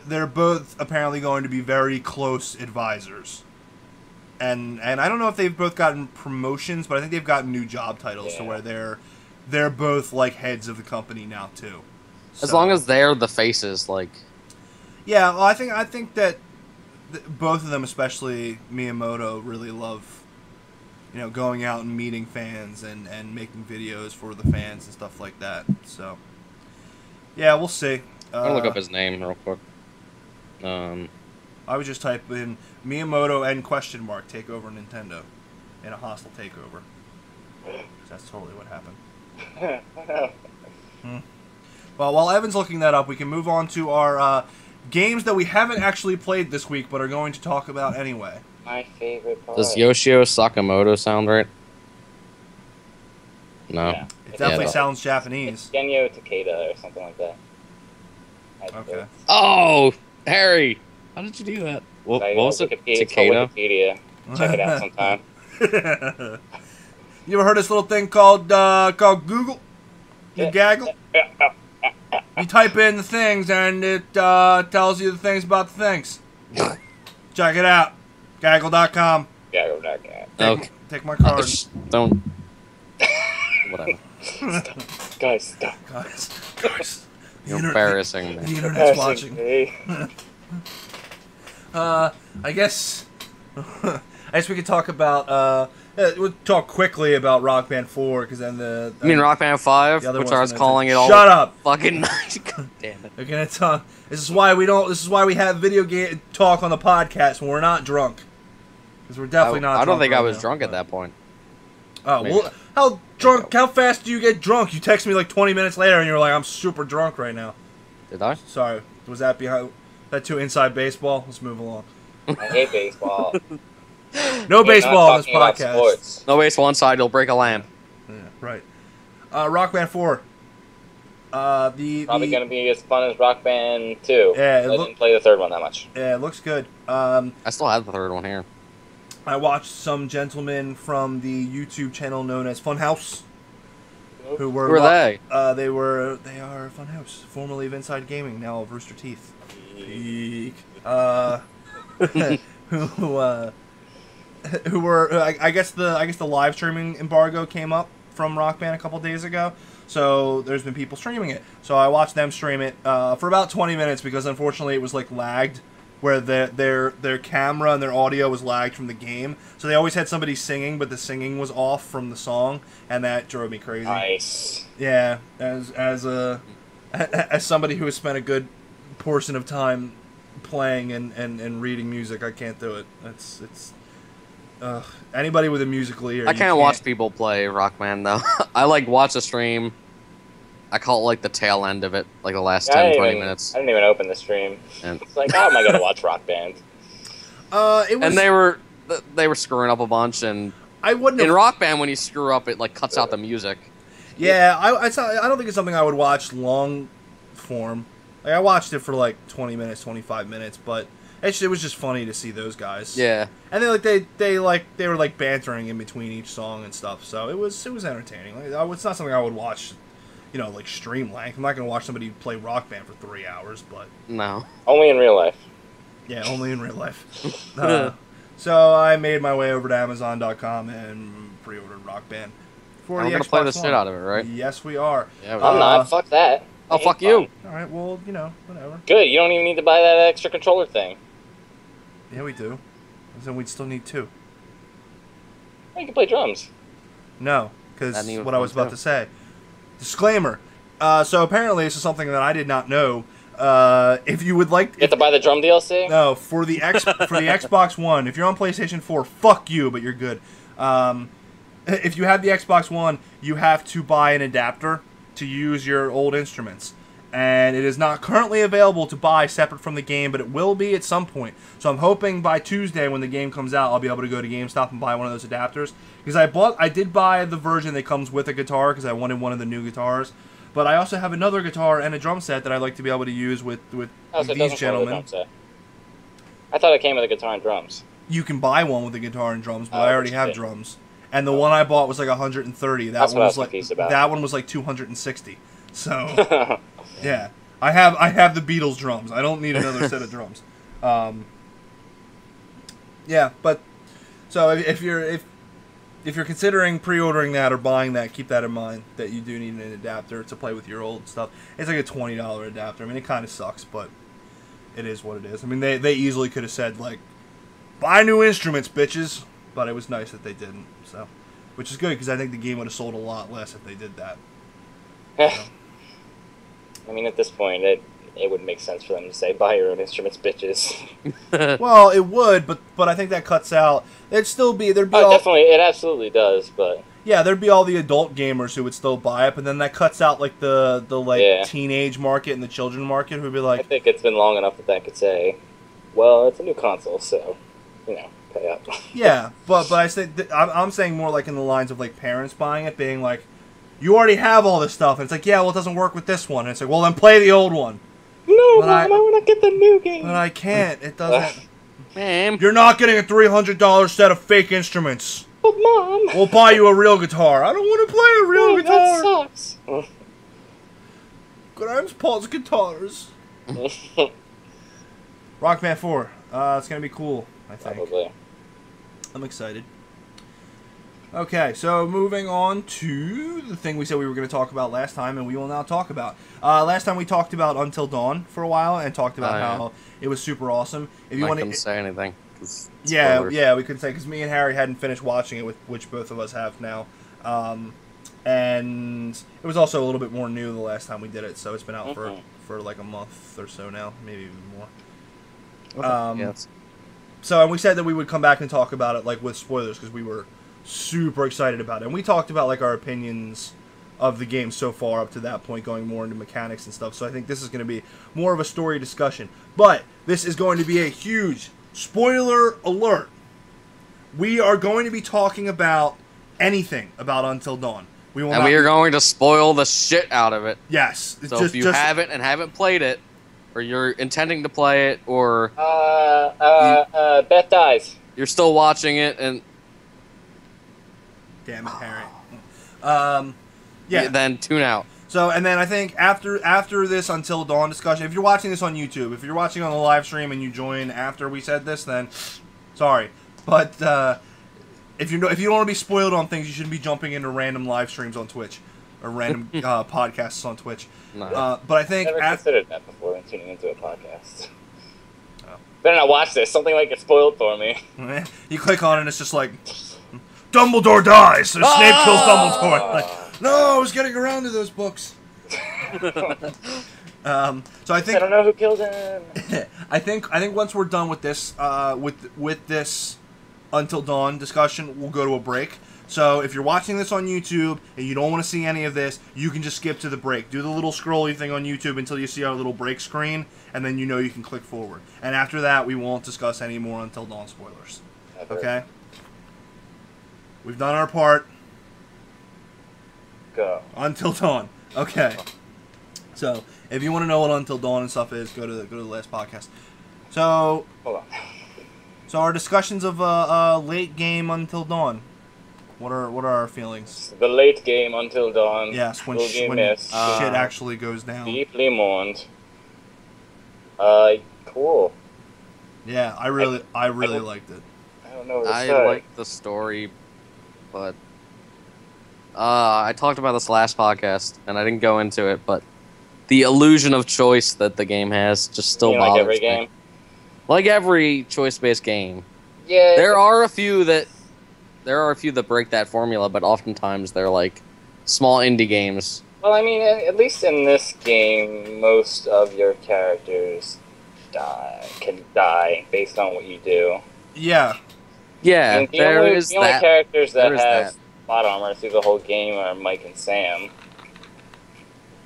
They're both apparently going to be very close advisors. And I don't know if they've both gotten promotions, but I think they've gotten new job titles to where they're both heads of the company now too. As long as they're the faces, Yeah, well, I think that both of them, especially Miyamoto, really love going out and meeting fans and making videos for the fans and stuff like that. So yeah, we'll see. I'm gonna look up his name real quick. I would just type in Miyamoto and question mark takeover Nintendo in a hostile takeover. That's totally what happened. Well, while Evan's looking that up, we can move on to our games that we haven't actually played this week, but are going to talk about anyway. My favorite part. Does Yoshio Sakamoto sound right? No. Yeah. It definitely sounds Japanese. Genyo Takeda or something like that. Okay. Oh, Harry! How did you do that? What was it? Wikipedia. Check it out sometime. You ever heard this little thing called Google? You gaggle? You type in the things and it tells you the things about the things. Check it out. Gaggle.com. Gaggle.com. Take my card. Don't. Whatever. Stop. Guys. You're embarrassing me. The internet's watching. I guess we could talk about we'll talk quickly about Rock Band 4 because then I mean Rock Band 5, which I was calling it all. Shut up! Fucking nice. God damn it. We're gonna talk. This is why we have video game talk on the podcast when we're not drunk. Because we're definitely not. I don't think right I was now, drunk at that point. Oh Maybe. well, how fast do you get drunk? You text me 20 minutes later and you're like, I'm super drunk right now. Did I? Sorry, was that too inside baseball? Let's move along. I hate baseball. No baseball on this podcast. Sports. No baseball inside, you'll break a lamp. Yeah, right. Rock Band 4. Probably gonna be as fun as Rock Band 2. Yeah, I didn't play the third one that much. Yeah, it looks good. I still have the third one here. I watched some gentlemen from the YouTube channel known as Funhouse. Who were they? They are Funhouse, formerly of Inside Gaming, now of Rooster Teeth. Eek. who were I guess the live streaming embargo came up from Rock Band a couple days ago. So there's been people streaming it. So I watched them stream it for about 20 minutes because unfortunately it was like lagged, where their camera and their audio was lagged from the game. So they always had somebody singing, but the singing was off from the song, and that drove me crazy. Nice. Yeah, as somebody who has spent a good portion of time playing and reading music, I can't do it. It's anybody with a musical ear. I can't watch people play Rock Band though. I like watch a stream. I call it like the tail end of it, like the last 10-20 minutes. I didn't even open the stream. And it's like, how am I going to watch Rock Band? And they were screwing up a bunch, and I wouldn't. In Rock Band, when you screw up, it like cuts out the music. Yeah, I don't think it's something I would watch long form. Like I watched it for like 20 minutes, 25 minutes, but it was just funny to see those guys. Yeah. And then they were like bantering in between each song and stuff, so it was entertaining. Like, it's not something I would watch. Like stream length. I'm not going to watch somebody play Rock Band for 3 hours, but... No. Only in real life. Yeah, only in real life. So I made my way over to Amazon.com and pre-ordered Rock Band for the Xbox One. We're going to play the shit out of it, right? Yes, we are. Yeah, I'm not. Fuck that. Oh, fuck you. Alright, well, whatever. Good, you don't even need to buy that extra controller thing. Yeah, we do. Then we'd still need 2. Oh, you can play drums. No, because what I was about to say. Disclaimer. So apparently this is something that I did not know. If you would like... You have to buy the drum DLC? No, for the Xbox One. If you're on PlayStation 4, fuck you, but you're good. If you have the Xbox One, you have to buy an adapter to use your old instruments. And it is not currently available to buy separate from the game, but it will be at some point. So I'm hoping by Tuesday when the game comes out, I'll be able to go to GameStop and buy one of those adapters. Because I did buy the version that comes with a guitar because I wanted one of the new guitars. But I also have another guitar and a drum set that I'd like to be able to use with these gentlemen. I thought it came with a guitar and drums. You can buy one with a guitar and drums, but I already have drums. And the one I bought was like 130. That one was like 260. So yeah, I have the Beatles drums. I don't need another set of drums. Yeah, but so if you're considering pre-ordering that or buying that, keep that in mind that you do need an adapter to play with your old stuff. It's like a $20 adapter. I mean, it kind of sucks, but it is what it is. I mean, they easily could have said like, buy new instruments, bitches. But it was nice that they didn't. So, which is good because I think the game would have sold a lot less if they did that. So. I mean, at this point, it would make sense for them to say, buy your own instruments, bitches. Well, it would, but I think that cuts out. There'd be definitely, it absolutely does, but... Yeah, there'd be all the adult gamers who would still buy it, but then that cuts out, like, the teenage market and the children market who would be like... I think it's been long enough that could say, well, it's a new console, so, pay up. Yeah, but I think I'm saying more like in the lines of, like, parents buying it, being like, you already have all this stuff, and it's like, yeah, well, it doesn't work with this one. And it's like, well, then play the old one. No, Mom, I want to get the new game. But I can't. It doesn't. Ma'am. You're not getting a $300 set of fake instruments. But, Mom. We'll buy you a real guitar. I don't want to play a real guitar. That sucks. Grimes Paul's guitars. Rock Band 4. It's going to be cool, I think. Probably. I'm excited. Okay, so moving on to the thing we said we were going to talk about last time, and we will now talk about. Last time we talked about Until Dawn for a while, and talked about how it was super awesome. If you couldn't say anything. Yeah, we couldn't say, because me and Harry hadn't finished watching it, which both of us have now. And it was also a little bit more new the last time we did it, so it's been out for like a month or so now, maybe even more. Yes. So, and we said that we would come back and talk about it, like, with spoilers, because we were super excited about it. And we talked about, like, our opinions of the game so far up to that point, going more into mechanics and stuff. So I think this is going to be more of a story discussion. But this is going to be a huge spoiler alert. We are going to be talking about anything about Until Dawn. We are going to spoil the shit out of it. Yes. So if you haven't played it, or you're intending to play it, or Beth dies. You're still watching it, and damn it, Harry. Yeah. Then tune out. So, and then I think after this Until Dawn discussion, if you're watching this on YouTube, if you're watching on the live stream and you join after we said this, then sorry. But if you don't want to be spoiled on things, you shouldn't be jumping into random live streams on Twitch or random podcasts on Twitch. No. But I think Never considered that before when tuning into a podcast. Better not watch this. Something might get spoiled for me. you click on it and it's just like Dumbledore dies, so Snape kills Dumbledore. Like, no, I was getting around to those books. So I think I don't know who killed him. I think once we're done with this with this Until Dawn discussion, we'll go to a break. So if you're watching this on YouTube and you don't want to see any of this, you can just skip to the break. Do the little scrolly thing on YouTube until you see our little break screen, and then you know you can click forward. And after that, we won't discuss any more Until Dawn spoilers. Okay? We've done our part. Go. Until Dawn. Okay. So if you want to know what Until Dawn and stuff is, go to the last podcast. So Hold on. So our discussions of late game Until Dawn. What are our feelings? The late game Until Dawn. Yes, when will be shit missed. actually goes down. Deeply mourned. Cool. Yeah, I really liked it. I don't know what to I say. like the story, but I talked about this last podcast, and I didn't go into it, but the illusion of choice that the game has just still You mean bothers like every me. game? Like every choice-based game. Yeah. There are a few that break that formula, but oftentimes they're like small indie games. Well, I mean, at least in this game, most of your characters can die based on what you do. Yeah. Yeah, I mean, there is the only that. characters that There is have that. plot armor through the whole game are Mike and Sam.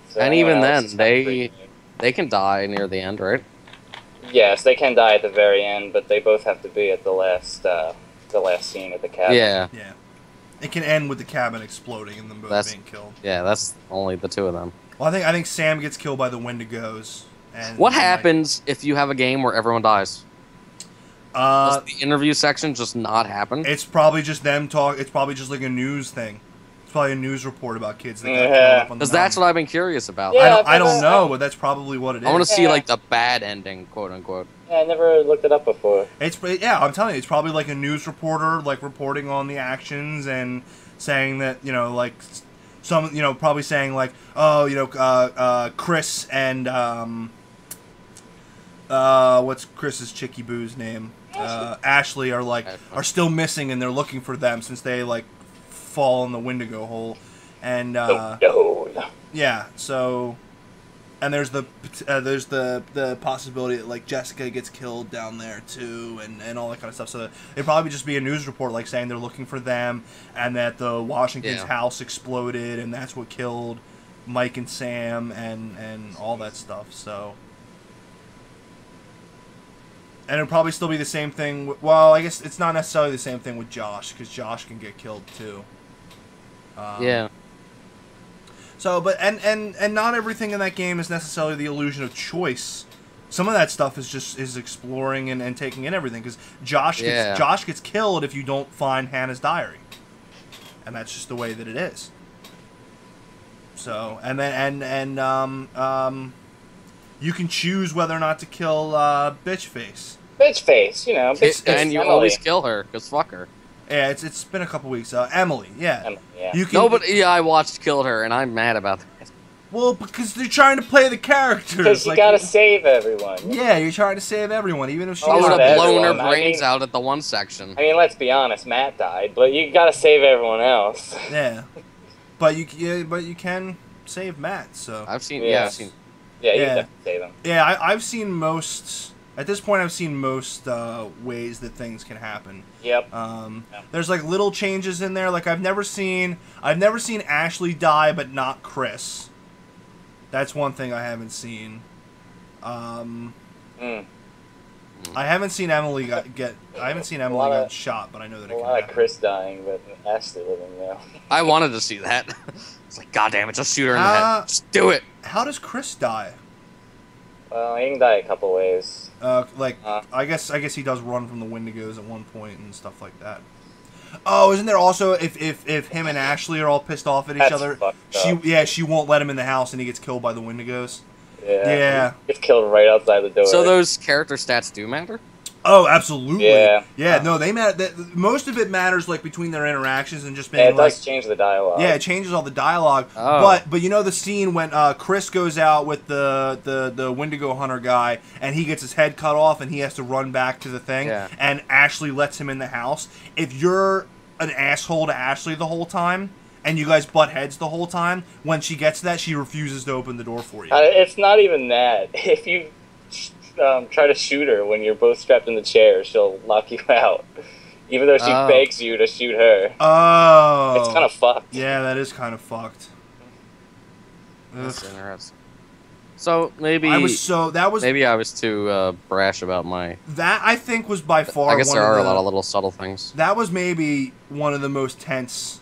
So And anyone even else then, is kinda free. they can die near the end, right? Yes, they can die at the very end, but they both have to be at the last scene at the cabin. Yeah, Yeah. It can end with the cabin exploding and them both That's- being killed. yeah, that's only the two of them. Well, I think Sam gets killed by the Wendigos. And What like, happens if you have a game where everyone dies? Uh, Does the interview section just not happen? it's probably just them talk. It's probably just like a news thing. It's probably a news report about kids that got Yeah. killed up on the Because that's mountain. what I've been curious about. Yeah. I don't but, know, but that's probably what it is. I want to see Yeah. like the bad ending, quote unquote. Yeah, I never looked it up before. Yeah, I'm telling you, it's probably like a news reporter, like reporting on the actions and saying that like some probably saying like, oh, Chris and what's Chris's Chicky Boo's name? Ashley are still missing and they're looking for them since they like fall in the Wendigo hole, and No. yeah, so. And there's the possibility that like Jessica gets killed down there too, and all that kind of stuff. So it'd probably just be a news report like saying they're looking for them, and that the Washington's house exploded, and that's what killed Mike and Sam, and all that stuff. So, and it'd probably still be the same thing. Well, I guess it's not necessarily the same thing with Josh, because Josh can get killed too. Yeah. So, but and not everything in that game is necessarily the illusion of choice. Some of that stuff is exploring and taking in everything, because Josh gets killed if you don't find Hannah's diary, and that's just the way that it is. So, and then you can choose whether or not to kill Bitch Face. Bitch face, bitch And you Emily. always kill her, because fuck her. Yeah, it's been a couple weeks. Emily, yeah. Emily, yeah. You can, No, but yeah, I watched Killed Her, and I'm mad about that. well, because they're trying to play the characters. Because you like, gotta save everyone. Yeah, you're trying to save everyone, even if she I Oh, would not have blown everyone. her I brains mean- out at the one section. I mean, let's be honest, Matt died, but you gotta save everyone else. Yeah, but you can save Matt. So I've seen, Yes. yeah, I've seen. Yeah, you Yeah. have to save him. yeah, I've seen most. At this point, I've seen most ways that things can happen. Yep. There's like little changes in there. Like I've never seen Ashley die, but not Chris. That's one thing I haven't seen. I haven't seen Emily get shot, but I know that it A can lot of happen. Chris dying, but Ashley living now. I wanted to see that. It's like, God damn it, just shoot her in the head. Just do it. How does Chris die? Well, he can die a couple ways. I guess he does run from the Wendigos at one point and stuff like that. Oh, isn't there also if him and Ashley are all pissed off at each That's other, fucked up. she won't let him in the house and he gets killed by the Wendigos. Yeah. Yeah. He gets killed right outside the door. So those character stats do matter? Oh, absolutely. Yeah. Yeah, no, they matter. Most of it matters like between their interactions and just being Yeah, it like. does change the dialogue. Yeah, it changes all the dialogue. Oh. But you know the scene when Chris goes out with the Wendigo hunter guy and he gets his head cut off and he has to run back to the thing and Ashley lets him in the house. If you're an asshole to Ashley the whole time and you guys butt heads the whole time, when she gets to that, she refuses to open the door for you. It's not even that. If you try to shoot her when you're both strapped in the chair, she'll lock you out. Even though she begs you to shoot her. Oh. It's kind of fucked. Yeah, that is kind of fucked. That's interesting. So maybe maybe I was too brash about my. That I think was by far. I guess there are a lot of little subtle things. That was maybe one of the most tense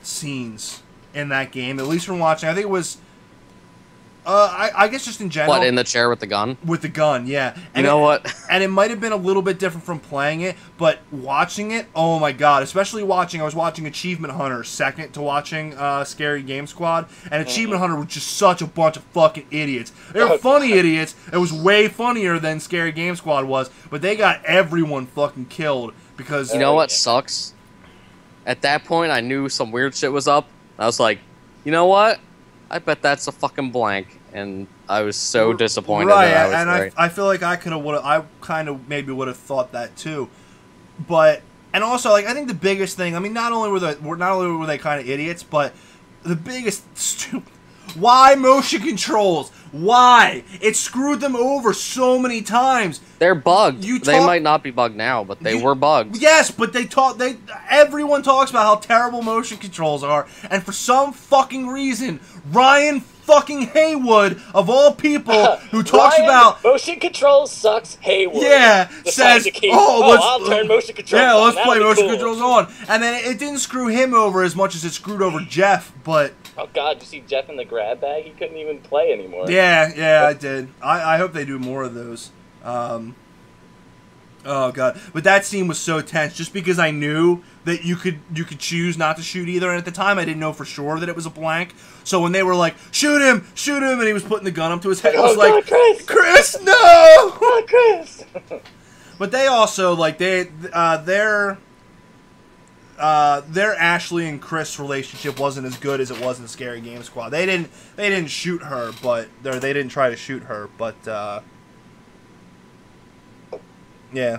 scenes in that game, at least from watching. I think it was. I guess just in general. What, in the chair with the gun? With the gun, yeah. And you know what? And it might have been a little bit different from playing it, but watching it, oh my god. Especially I was watching Achievement Hunter second to watching Scary Game Squad, and Achievement Hunter was just such a bunch of fucking idiots. They were funny idiots. It was way funnier than Scary Game Squad was, but they got everyone fucking killed because... You know what sucks? At that point, I knew some weird shit was up. I was like, you know what? I bet that's a fucking blank, and I was so disappointed. Right, that and right. I feel like I kind of maybe would have thought that too, but and also like I think the biggest thing. I mean, not only were they kind of idiots, but the biggest why motion controls? Why it screwed them over so many times. They're bugged. They might not be bugged now, but they were bugged. Yes, but everyone talks about how terrible motion controls are, and for some fucking reason, Ryan fucking Haywood, of all people, who talks about motion controls sucks. Haywood, says, I'll turn motion controls. Yeah, on. let's play motion controls on, and then it didn't screw him over as much as it screwed over Jeff, but. Oh god, did you see Jeff in the grab bag? He couldn't even play anymore. Yeah, I did. I hope they do more of those. Oh god, but that scene was so tense just because I knew that you could choose not to shoot either, and at the time I didn't know for sure that it was a blank. So when they were like, shoot him, and he was putting the gun up to his head, I was like, God, Chris, no! Oh, Chris! But they also like their Ashley and Chris relationship wasn't as good as it was in Scary Game Squad. They didn't shoot her, but they didn't try to shoot her, but yeah,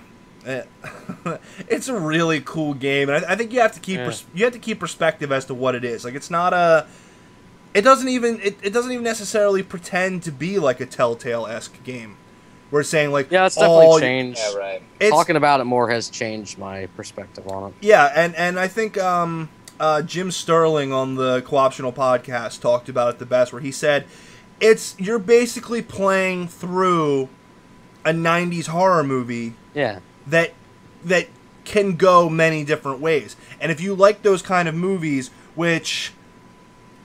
it's a really cool game, and I think you have to keep perspective as to what it is. Like it's not it doesn't even necessarily pretend to be like a Telltale-esque game. We're saying like it's definitely changed. Yeah, right. Talking about it more has changed my perspective on it. Yeah, and I think Jim Sterling on the Co-optional podcast talked about it the best, where he said you're basically playing through a 90s horror movie. Yeah. That can go many different ways, and if you like those kind of movies, which.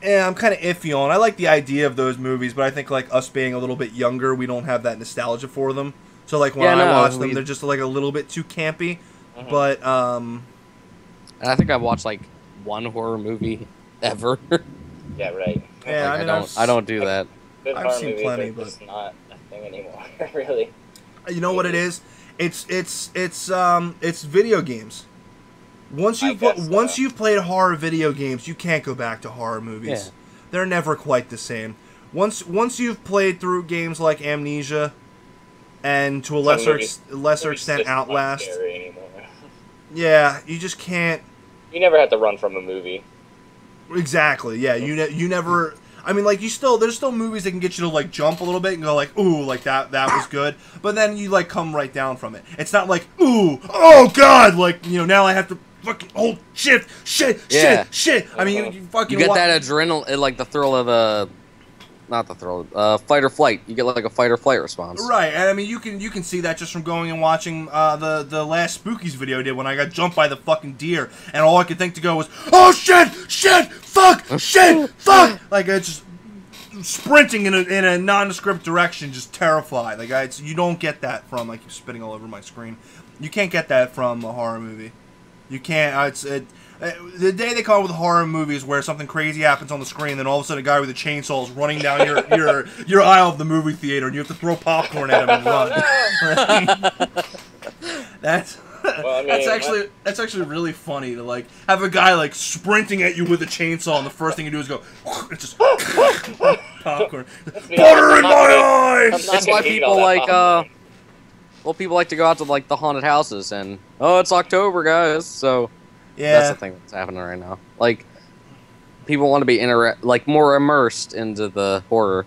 I'm kind of iffy on. I like the idea of those movies, but I think like us being a little bit younger, we don't have that nostalgia for them. So like when I watch them, they're just like a little bit too campy. Mm-hmm. But and I think I've watched like one horror movie ever. Yeah, right. Yeah, like, I don't do that. I've seen plenty, but it's not a thing anymore. Really. You know what it is? It's video games. Once you've played horror video games, you can't go back to horror movies. Yeah. They're never quite the same. Once you've played through games like Amnesia, and to a lesser extent Outlast. Yeah, you just can't. You never have to run from a movie. Exactly. Yeah, you never. I mean, like there's still movies that can get you to like jump a little bit and go like, ooh, like that was good. But then you like come right down from it. It's not like, ooh, oh god, like now I have to. Fucking shit. I mean, you fucking. You get that adrenaline, like the thrill of not the thrill, fight or flight. You get like a fight or flight response. Right, and I mean, you can see that just from going and watching the last Spookies video I did when I got jumped by the fucking deer, and all I could think to go was, oh shit, fuck, like it's just sprinting in a nondescript direction, just terrified. Like you don't get that from. I keep spitting all over my screen. You can't get that from a horror movie. You can't. The day they come up with horror movies where something crazy happens on the screen, then all of a sudden a guy with a chainsaw is running down your aisle of the movie theater, and you have to throw popcorn at him and run. That's Well, I mean, that's actually really funny to like have a guy like sprinting at you with a chainsaw, and the first thing you do is go, it's just popcorn, butter in my eyes. It's why people like well, people like to go out to like the haunted houses, and it's October, guys. So Yeah, that's the thing that's happening right now. Like people want to be more immersed into the horror.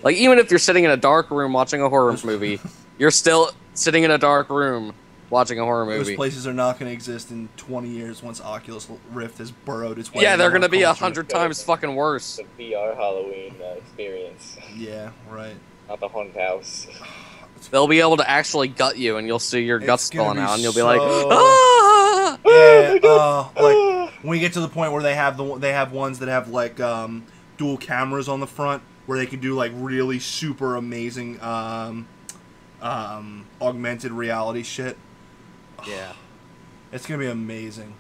Like even if you're sitting in a dark room watching a horror movie, you're still sitting in a dark room watching a horror movie. Those places are not going to exist in 20 years once Oculus Rift has burrowed its way. Yeah, they're going to be 100 times fucking worse. The VR Halloween experience. Yeah, right. Not the haunted house. They'll be able to actually gut you, and you'll see your guts falling out, and you'll be like, ah! Yeah, like when we get to the point where they have ones that have like dual cameras on the front, where they can do like really super amazing augmented reality shit. Yeah. It's gonna be amazing.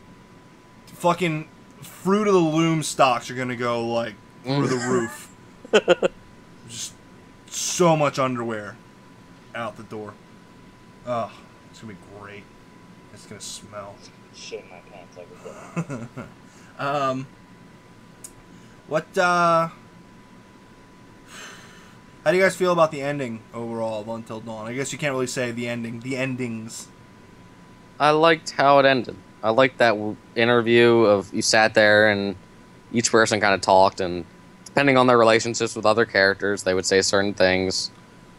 Fucking Fruit of the Loom stocks are gonna go like through the roof. Just so much underwear out the door. Oh, it's gonna be great. It's gonna smell. Shit in my pants every day. What how do you guys feel about the ending overall of Until Dawn? I guess you can't really say the ending. The endings. I liked how it ended. I liked that interview of you sat there and each person kind of talked, and depending on their relationships with other characters, they would say certain things.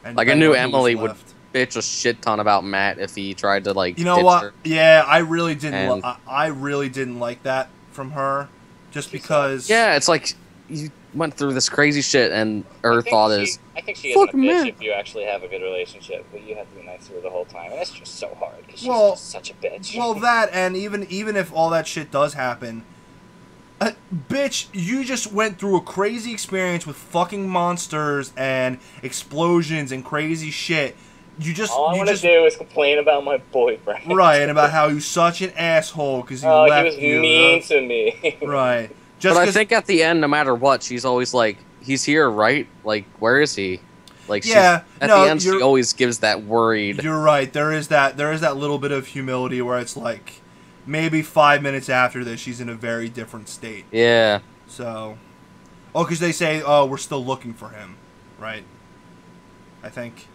And like I knew Emily would bitch a shit ton about Matt if he tried to like. You know ditch what? her. Yeah, I really didn't. I really didn't like that from her, just because. Yeah, it's like you went through this crazy shit, and her thought is. I think she isn't a Fuck bitch man. if you actually have a good relationship, but you have to be nice to her the whole time, and it's just so hard because she's just such a bitch. Well, that, and even if all that shit does happen, bitch, you just went through a crazy experience with fucking monsters and explosions and crazy shit. All I want to do is complain about my boyfriend. Right, and about how he's such an asshole because he left you. He was mean to me. Right. But I think at the end, no matter what, she's always like, he's here, right? Like, where is he? Like, yeah, at the end, she always gives that worried. You're right. There is that little bit of humility where it's like, maybe 5 minutes after this, she's in a very different state. Yeah. So, because they say, oh, we're still looking for him, right? I think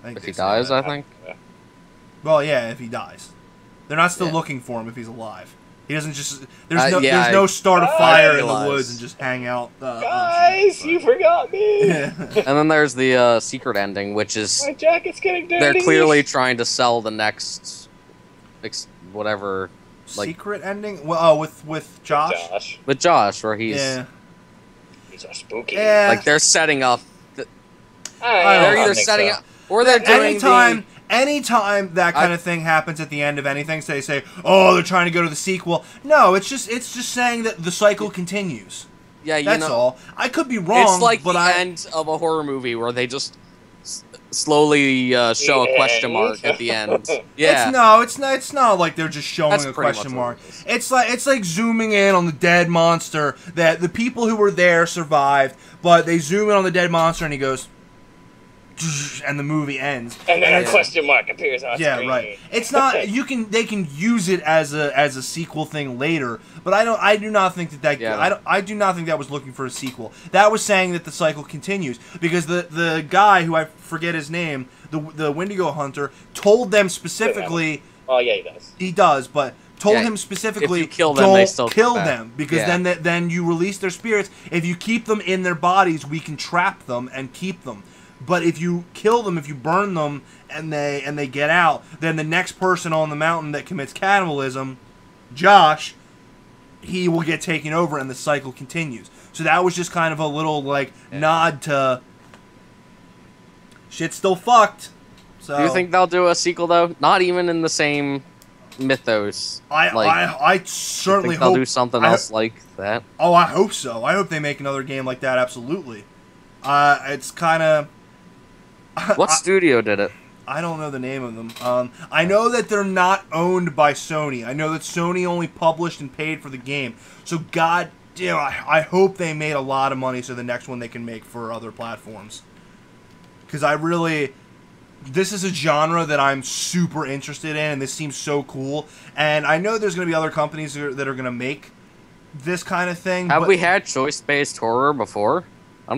if he dies, I think. Yeah. Well, yeah, if he dies, they're not still looking for him if he's alive. He doesn't just. There's no start a fire in the woods and just hang out. Guys, you forgot me. Yeah. And then there's the secret ending, which is my jacket's getting dirty. They're clearly trying to sell the next, whatever. Like, secret ending. Well, with Josh. With Josh, where he's. Yeah. These are spooky. Yeah. Like they're setting up. They're either setting up or they're doing Anytime that kind of thing happens at the end of anything, so they say, "Oh, they're trying to go to the sequel." No, it's just saying that the cycle continues. Yeah, that's all. I could be wrong. It's like but the end of a horror movie where they just slowly show a question mark at the end. Yeah, it's not like they're just showing a question mark. It's like zooming in on the dead monster that the people who were there survived, but they zoom in on the dead monster and he goes. And the movie ends, and then a question mark appears on screen. Yeah, right. It's not. They can use it as a sequel thing later, but I do not think that. Yeah. I do not think that was looking for a sequel. That was saying that the cycle continues because the guy who I forget his name, the Wendigo hunter, told them specifically. Oh yeah, he does. He does, but told him specifically, if you kill them, don't they still kill them because then you release their spirits. If you keep them in their bodies, we can trap them and keep them. But if you kill them, if you burn them, and they get out, then the next person on the mountain that commits cannibalism, Josh, he will get taken over, and the cycle continues. So that was just kind of a little nod to shit's still fucked. So do you think they'll do a sequel though? Not even in the same mythos. I certainly hope they'll do something else like that. Oh, I hope so. I hope they make another game like that. Absolutely. It's kind of. What studio did it? I don't know the name of them. I know that they're not owned by Sony. I know that Sony only published and paid for the game. So God damn, I hope they made a lot of money so the next one they can make for other platforms. Because I really this is a genre that I'm super interested in, and this seems so cool. And I know there's going to be other companies that are going to make this kind of thing. Have but we had choice-based horror before? I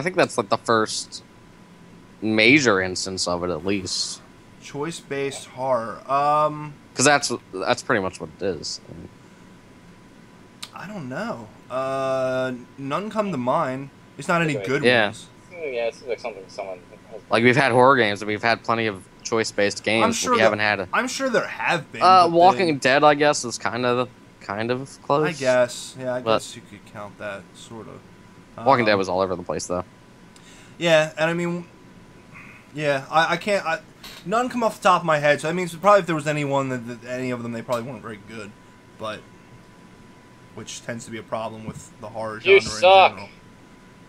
think that's like the first major instance of it, at least. choice-based horror? Because that's pretty much what it is. I don't know. None come to mind. It's not any good Yeah. ones. Yeah, it seems like something someone has. Like we've had horror games, and we've had plenty of choice-based games. I'm sure but we haven't had I'm sure there have been. but Walking Dead, I guess, is kind of close. I guess. Yeah, I But- guess you could count that sort of. Walking Dead was all over the place, though. Yeah, and I mean, yeah, I can't. None come off the top of my head. So that means probably if there was anyone that any of them, they probably weren't very good, but which tends to be a problem with the horror genre You in suck. general.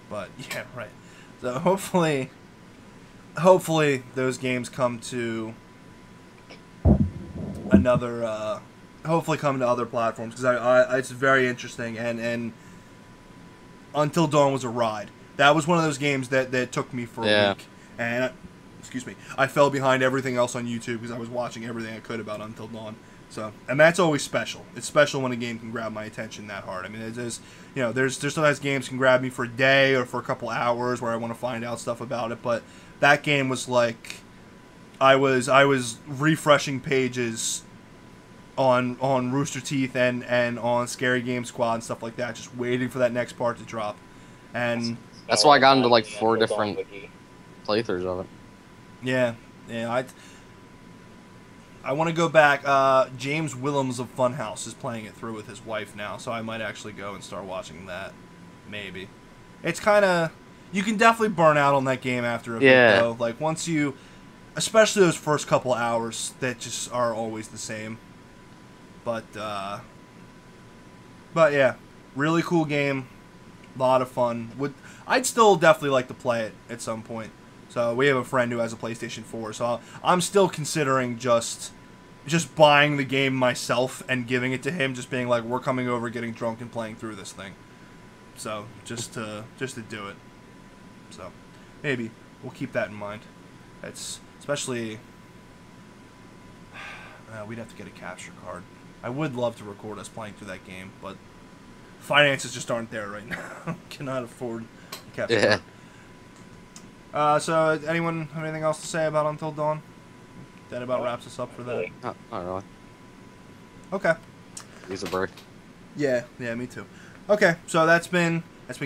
But yeah, right. So hopefully those games come to another. Hopefully come to other platforms because I it's very interesting and Until Dawn was a ride. That was one of those games that took me for a week, and excuse me, I fell behind everything else on YouTube because I was watching everything I could about Until Dawn. So, and that's always special. It's special when a game can grab my attention that hard. I mean, there's sometimes games can grab me for a day or for a couple hours where I want to find out stuff about it, but that game was like I was refreshing pages on Rooster Teeth and on Scary Game Squad and stuff like that, just waiting for that next part to drop. And That's why I got into like 4 different playthroughs of it. yeah, I want to go back. James Willems of Funhouse is playing it through with his wife now, so I might actually go and start watching that. Maybe. It's kind of... You can definitely burn out on that game after a bit, though. Like, once you... Especially those first couple hours that just are always the same. But yeah. Really cool game. Lot of fun. I'd still definitely like to play it at some point. So we have a friend who has a PlayStation 4, so I'm still considering just buying the game myself and giving it to him, just being like, we're coming over, getting drunk, and playing through this thing. So just to do it. So maybe we'll keep that in mind. It's especially we'd have to get a capture card. I would love to record us playing through that game, but finances just aren't there right now. Cannot afford a capture card. So, anyone have anything else to say about Until Dawn? That about wraps us up for that. Not really. Okay. Use a break. Yeah, me too. Okay, so that's been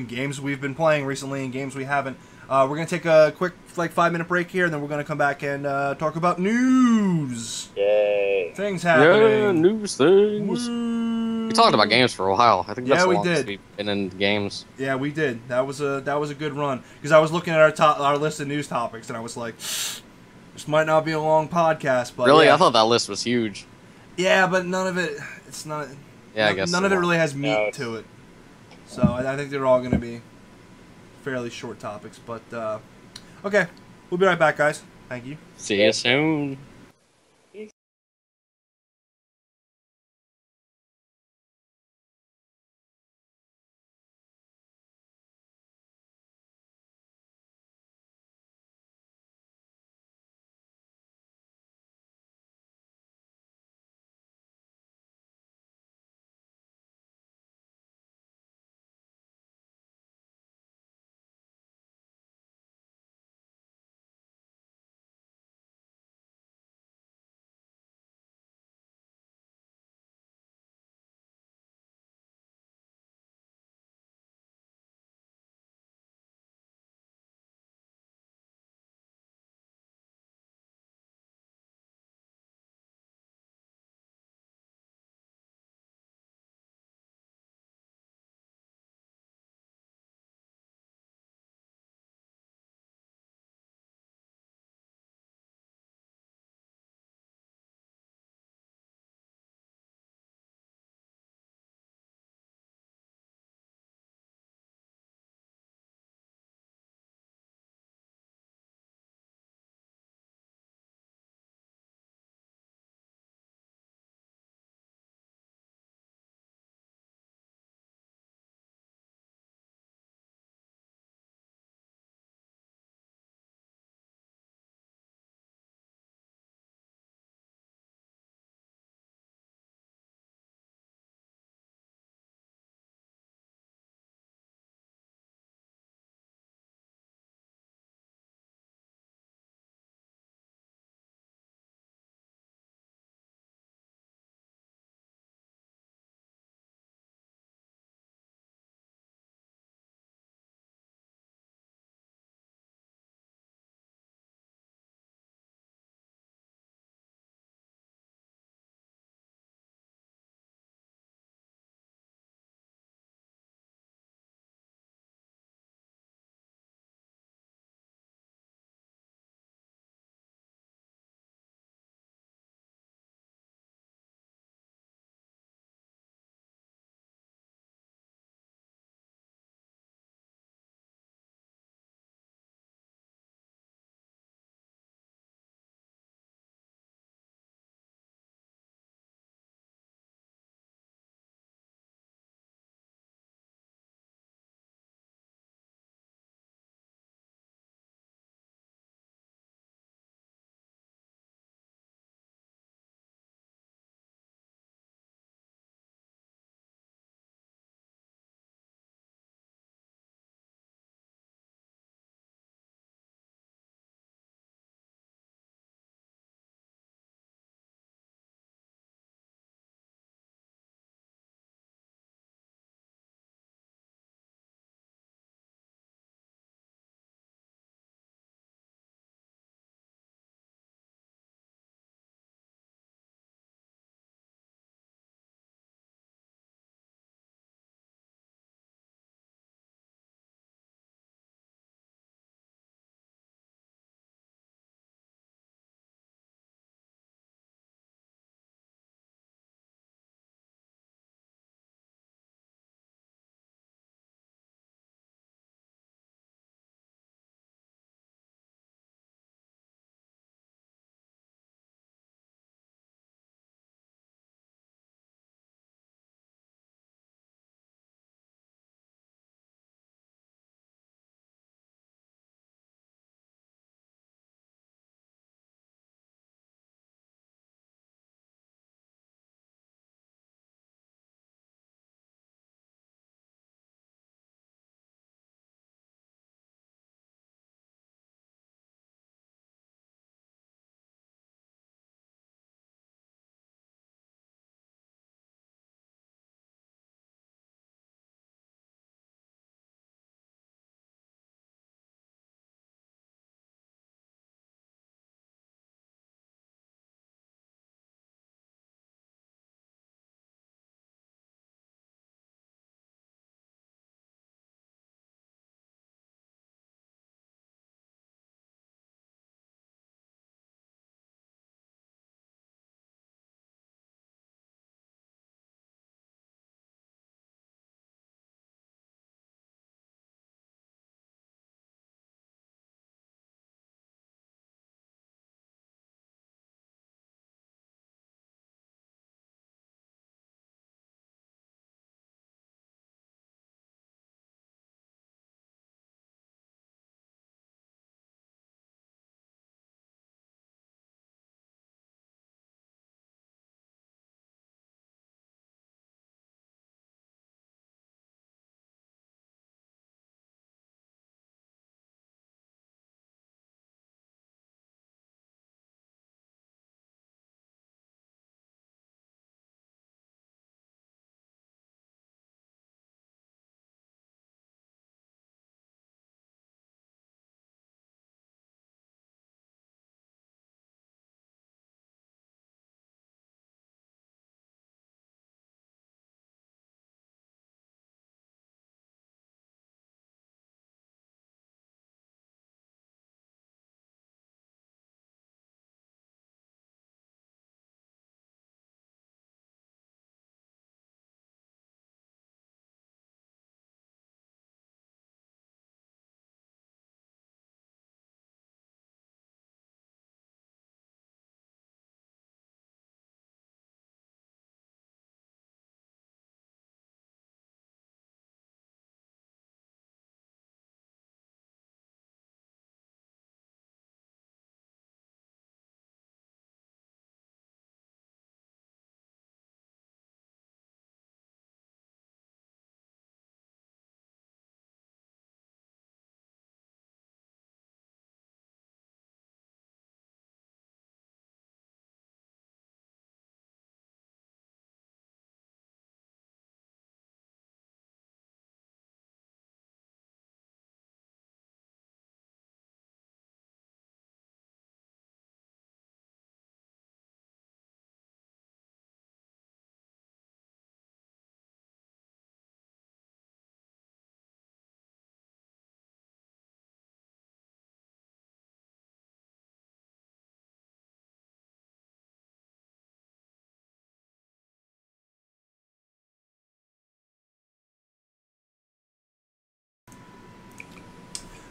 games we've been playing recently and games we haven't. We're gonna take a quick 5-minute break here, and then we're gonna come back and talk about news. Yay! Things happening. Yeah, news things. Woo. We talked about games for a while. I think that's the we longest did. we've been in games. Yeah, we did. That was a good run because I was looking at our list of news topics, and I was like, this might not be a long podcast, but Really, yeah. I thought that list was huge. Yeah, but none of it. It's not. Yeah, I guess none so. of it really has meat to it. So I think they're all going to be fairly short topics. But okay, we'll be right back, guys. Thank you. See you soon.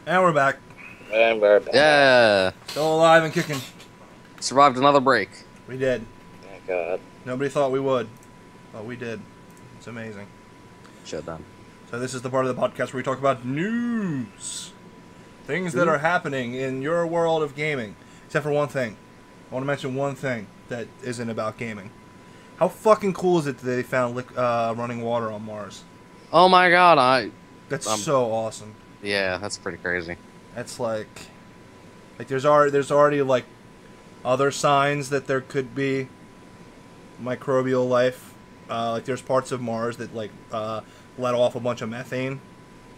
And we're back. And we're back. Yeah. Still alive and kicking. Survived another break. We did. Thank God. Nobody thought we would, but we did. It's amazing. Shut down. So this is the part of the podcast where we talk about news. Things that are happening in your world of gaming. Except for one thing. I want to mention one thing that isn't about gaming. How fucking cool is it that they found running water on Mars? Oh my God, That's so awesome. Yeah, that's pretty crazy. That's like there's already like other signs that there could be microbial life. Like there's parts of Mars that like let off a bunch of methane,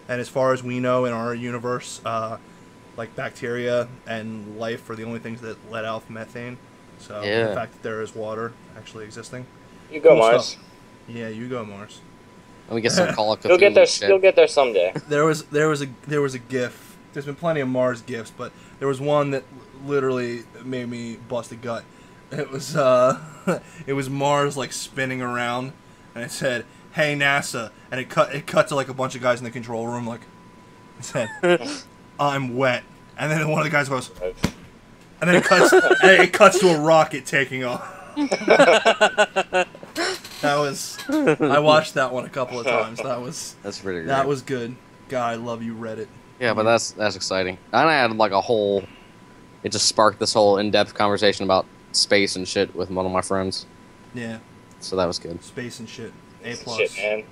and as far as we know in our universe, like bacteria and life are the only things that let off methane. So the fact that there is water actually existing. You go, Cool Mars. stuff. Yeah, you go, Mars. Let me get some Call of Cthulhu You'll get there. shit. You'll get there someday. There was a GIF. There's been plenty of Mars GIFs, but there was one that literally made me bust a gut. It was it was Mars like spinning around, and it said, "Hey NASA," and it cut to like a bunch of guys in the control room, like it said, "I'm wet," and then one of the guys goes, and then it cuts to a rocket taking off. I watched that one a couple of times. That's pretty great. That was good. God, I love you, Reddit. Yeah, but that's exciting. And I had like a whole. It just sparked this whole in-depth conversation about space and shit with one of my friends. Yeah, So that was good. space and shit. A+. Shit,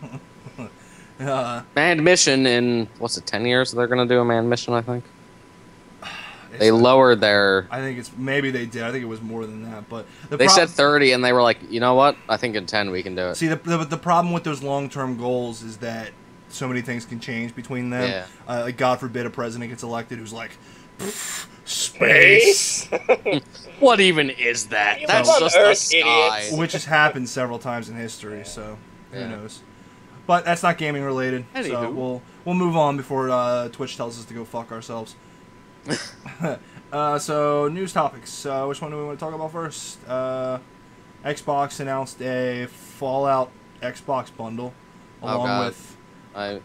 man. Manned mission in what's it? 10 years they're gonna do a manned mission. I think they lowered their. I think it's maybe they did. I think it was more than that, but They said 30, and they were like, you know what? I think in 10 we can do it. See, the problem with those long-term goals is that so many things can change between them. Yeah. Like, God forbid a president gets elected who's like, space, What even is that? You That's live on just the Earth, sky. idiots. which has happened several times in history. So who Yeah. knows? But that's not gaming related. So Anywho. we'll move on before Twitch tells us to go fuck ourselves. So news topics. Which one do we want to talk about first? Xbox announced a Fallout Xbox bundle along God. with I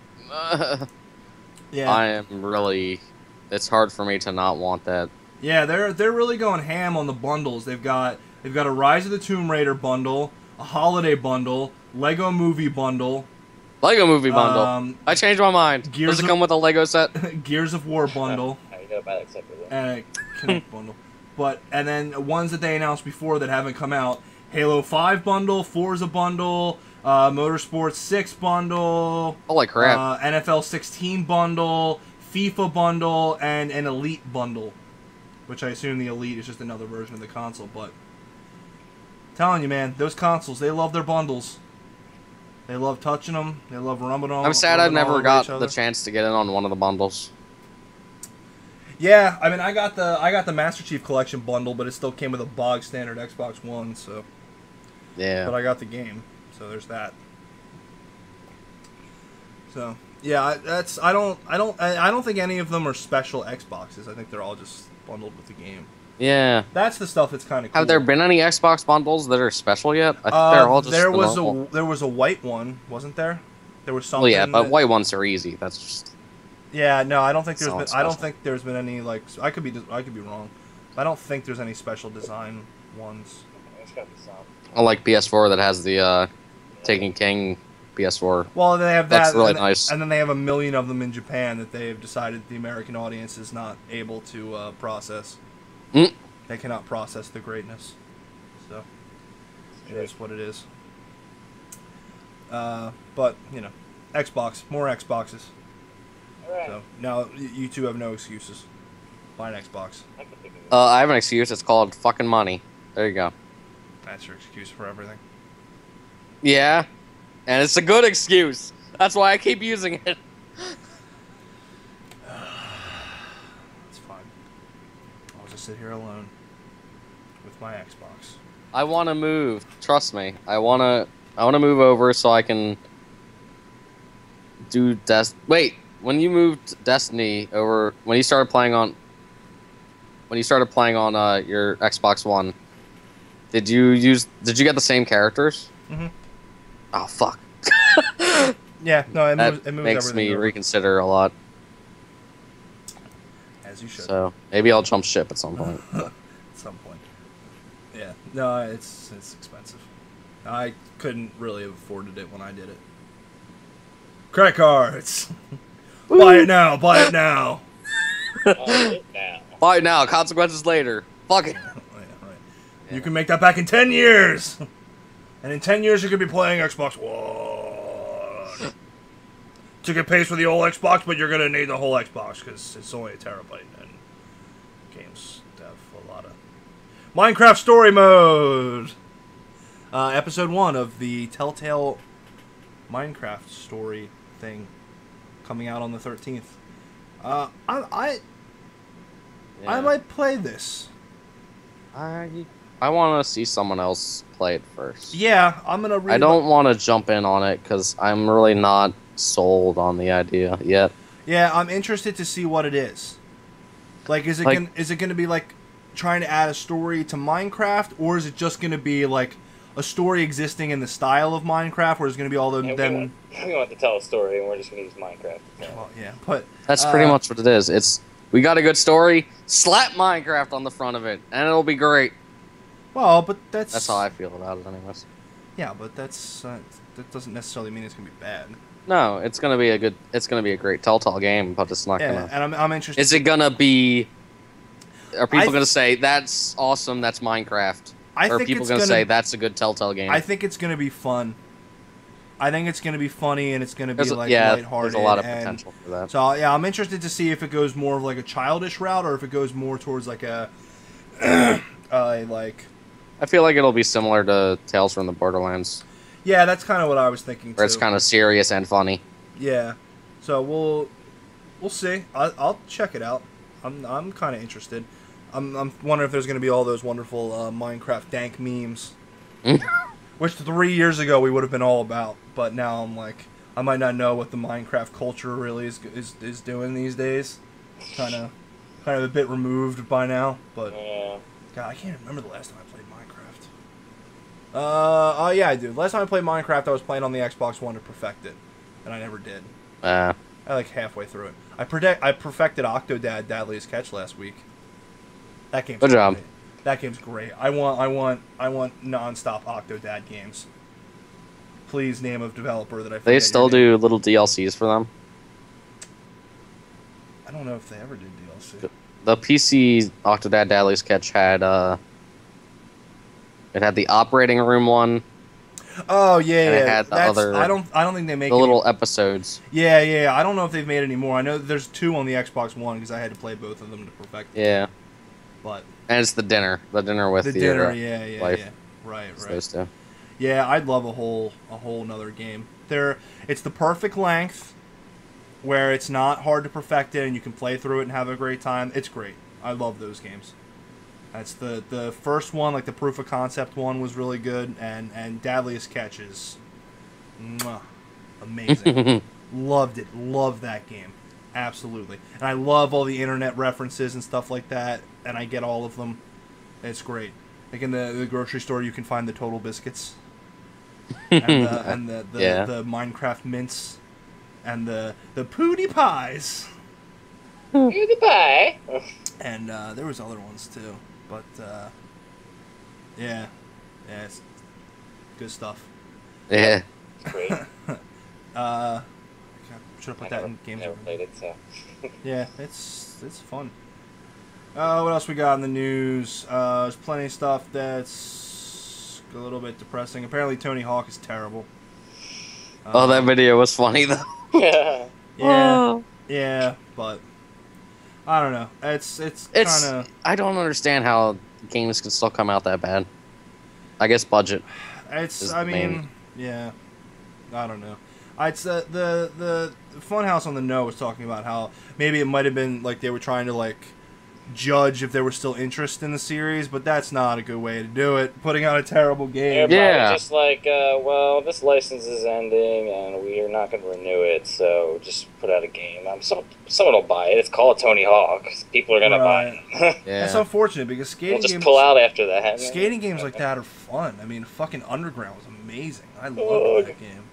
yeah. I am really. It's hard for me to not want that. Yeah, they're really going ham on the bundles. They've got a Rise of the Tomb Raider bundle, a holiday bundle, Lego Movie bundle, Lego Movie bundle. I changed my mind. Gears Does it of- come with a Lego set? Gears of War bundle, You gotta buy that separately. and a Kinect bundle. And then ones that they announced before that haven't come out: Halo 5 bundle, Forza bundle, Motorsports 6 bundle, Holy crap! NFL 16 bundle, FIFA bundle, and an Elite bundle. Which I assume the Elite is just another version of the console, but telling you, man, those consoles, they love their bundles. They love touching them. They love rubbing them. I'm sad I rubbing all never over got each other. the chance to get in on one of the bundles. Yeah, I mean, I got the Master Chief Collection bundle, but it still came with a bog standard Xbox One. So, Yeah. but I got the game, so there's that. So yeah, I don't think any of them are special Xboxes. I think they're all just bundled with the game. Yeah. That's the stuff that's kind of cool. Have there been any Xbox bundles that are special yet? I think they're all just there the was normal. there was a white one, wasn't there? There was something. Well, yeah, but that- white ones are easy. That's just. Yeah, no, I don't think there's been. Sounds I don't special. think there's been any like. I could be wrong. I don't think there's any special design ones. It's gotta be some. Unlike PS4 that has the Taken King PS4. Well, they have that. That's really and, nice. And then they have a million of them in Japan that they have decided the American audience is not able to process. Mm. They cannot process the greatness. So it is what it is. But you know, Xbox, more Xboxes. Alright. So now you two have no excuses. Buy an Xbox. I can think of it. I have an excuse. It's called fucking money. There you go. That's your excuse for everything. Yeah, and it's a good excuse. That's why I keep using it. It's fine. I'll just sit here alone with my Xbox. I want to move. Trust me. I want to move over so I can do Wait, when you moved Destiny over, when you started playing on your Xbox One, did you get the same characters? Mhm. Oh fuck. Yeah, no, it That moves, it moves makes everything me over. reconsider a lot. As you should. So maybe I'll jump ship at some point. At some point. Yeah. No, it's expensive. I couldn't really have afforded it when I did it. Credit cards. Buy it now. Buy it now. Buy it now. Consequences later. Fuck it. Yeah, right. You can make that back in 10 years. And in 10 years, you could be playing Xbox One. Ticket pays for the old Xbox, but you're going to need the whole Xbox because it's only a terabyte. And games have a lot of... Minecraft Story Mode! Episode 1 of the Telltale Minecraft story thing coming out on the 13th. I might play this. I want to see someone else play it first. Yeah, I'm gonna read. I don't want to jump in on it because I'm really not sold on the idea yet. Yeah, I'm interested to see what it is. Like, is it gonna be like trying to add a story to Minecraft, or is it just gonna be like a story existing in the style of Minecraft, where it's gonna be all them? We want to tell a story, and we're just gonna use Minecraft. Well, yeah, but that's pretty much what it is. We got a good story. Slap Minecraft on the front of it, and it'll be great. Well, but that's how I feel about it, anyways. Yeah, but that doesn't necessarily mean it's gonna be bad. No, it's gonna be a great Telltale game, but it's not gonna. And I'm interested. Is it gonna be? Are people gonna say that's awesome? That's Minecraft. Or are people gonna say that's a good Telltale game? I think it's gonna be fun. I think it's gonna be funny and it's gonna be lighthearted. There's a lot of potential for that. So yeah, I'm interested to see if it goes more of like a childish route or if it goes more towards like a like. I feel like it'll be similar to Tales from the Borderlands. Yeah, that's kind of what I was thinking too. Where it's kind of serious and funny. Yeah, so we'll see. I'll check it out. I'm kind of interested. I'm wondering if there's going to be all those wonderful Minecraft dank memes, which 3 years ago we would have been all about. But now I'm like, I might not know what the Minecraft culture really is doing these days. Kind of a bit removed by now. But God, I can't remember the last time I played Minecraft. Oh yeah, I do. Last time I played Minecraft, I was playing on the Xbox One to perfect it, and I never did. I like halfway through it. I perfected Octodad Dadley's Catch last week. That game's good job. Great. That game's great. I want non-stop Octodad games. Please name a developer that I. They still do little DLCs for them. I don't know if they ever did DLC. The PC Octodad Dadley's Catch had it had the operating room one. Oh yeah, and it had the other. I don't think they make the little episodes. Yeah. I don't know if they've made any more. I know there's 2 on the Xbox One because I had to play both of them to perfect them. Yeah. But and it's the dinner with the dinner, yeah, right. It's those two. Yeah, I'd love a whole another game. It's the perfect length, where it's not hard to perfect it and you can play through it and have a great time. It's great. I love those games. That's the first one, like the proof of concept one, was really good, and Dadley's Catch is amazing. Loved it. Loved that game. Absolutely. And I love all the internet references and stuff like that, and I get all of them. It's great. Like in the grocery store, you can find the Total Biscuits, and the Minecraft mints, and the Pootie Pies. Pootie Pie. And there was other ones too, but yeah, it's good stuff. Yeah. Great. Should have put that in games. Never played it, so. Yeah, it's fun. What else we got in the news? There's plenty of stuff that's a little bit depressing. Apparently, Tony Hawk is terrible. That video was funny though. Yeah, but I don't know. It's kind of. I don't understand how games can still come out that bad. I guess budget. Yeah. I don't know. It's the Funhouse on the No was talking about how maybe it might have been like they were trying to like judge if there was still interest in the series, but that's not a good way to do it. Putting out a terrible game. Yeah. Just like, well, this license is ending and we are not going to renew it, so just put out a game. Someone will buy it. It's called Tony Hawk. People are going to buy it. Yeah. That's unfortunate because skating we'll just games, pull out after that. Skating games like that are fun. I mean, fucking Underground was amazing. I loved that game.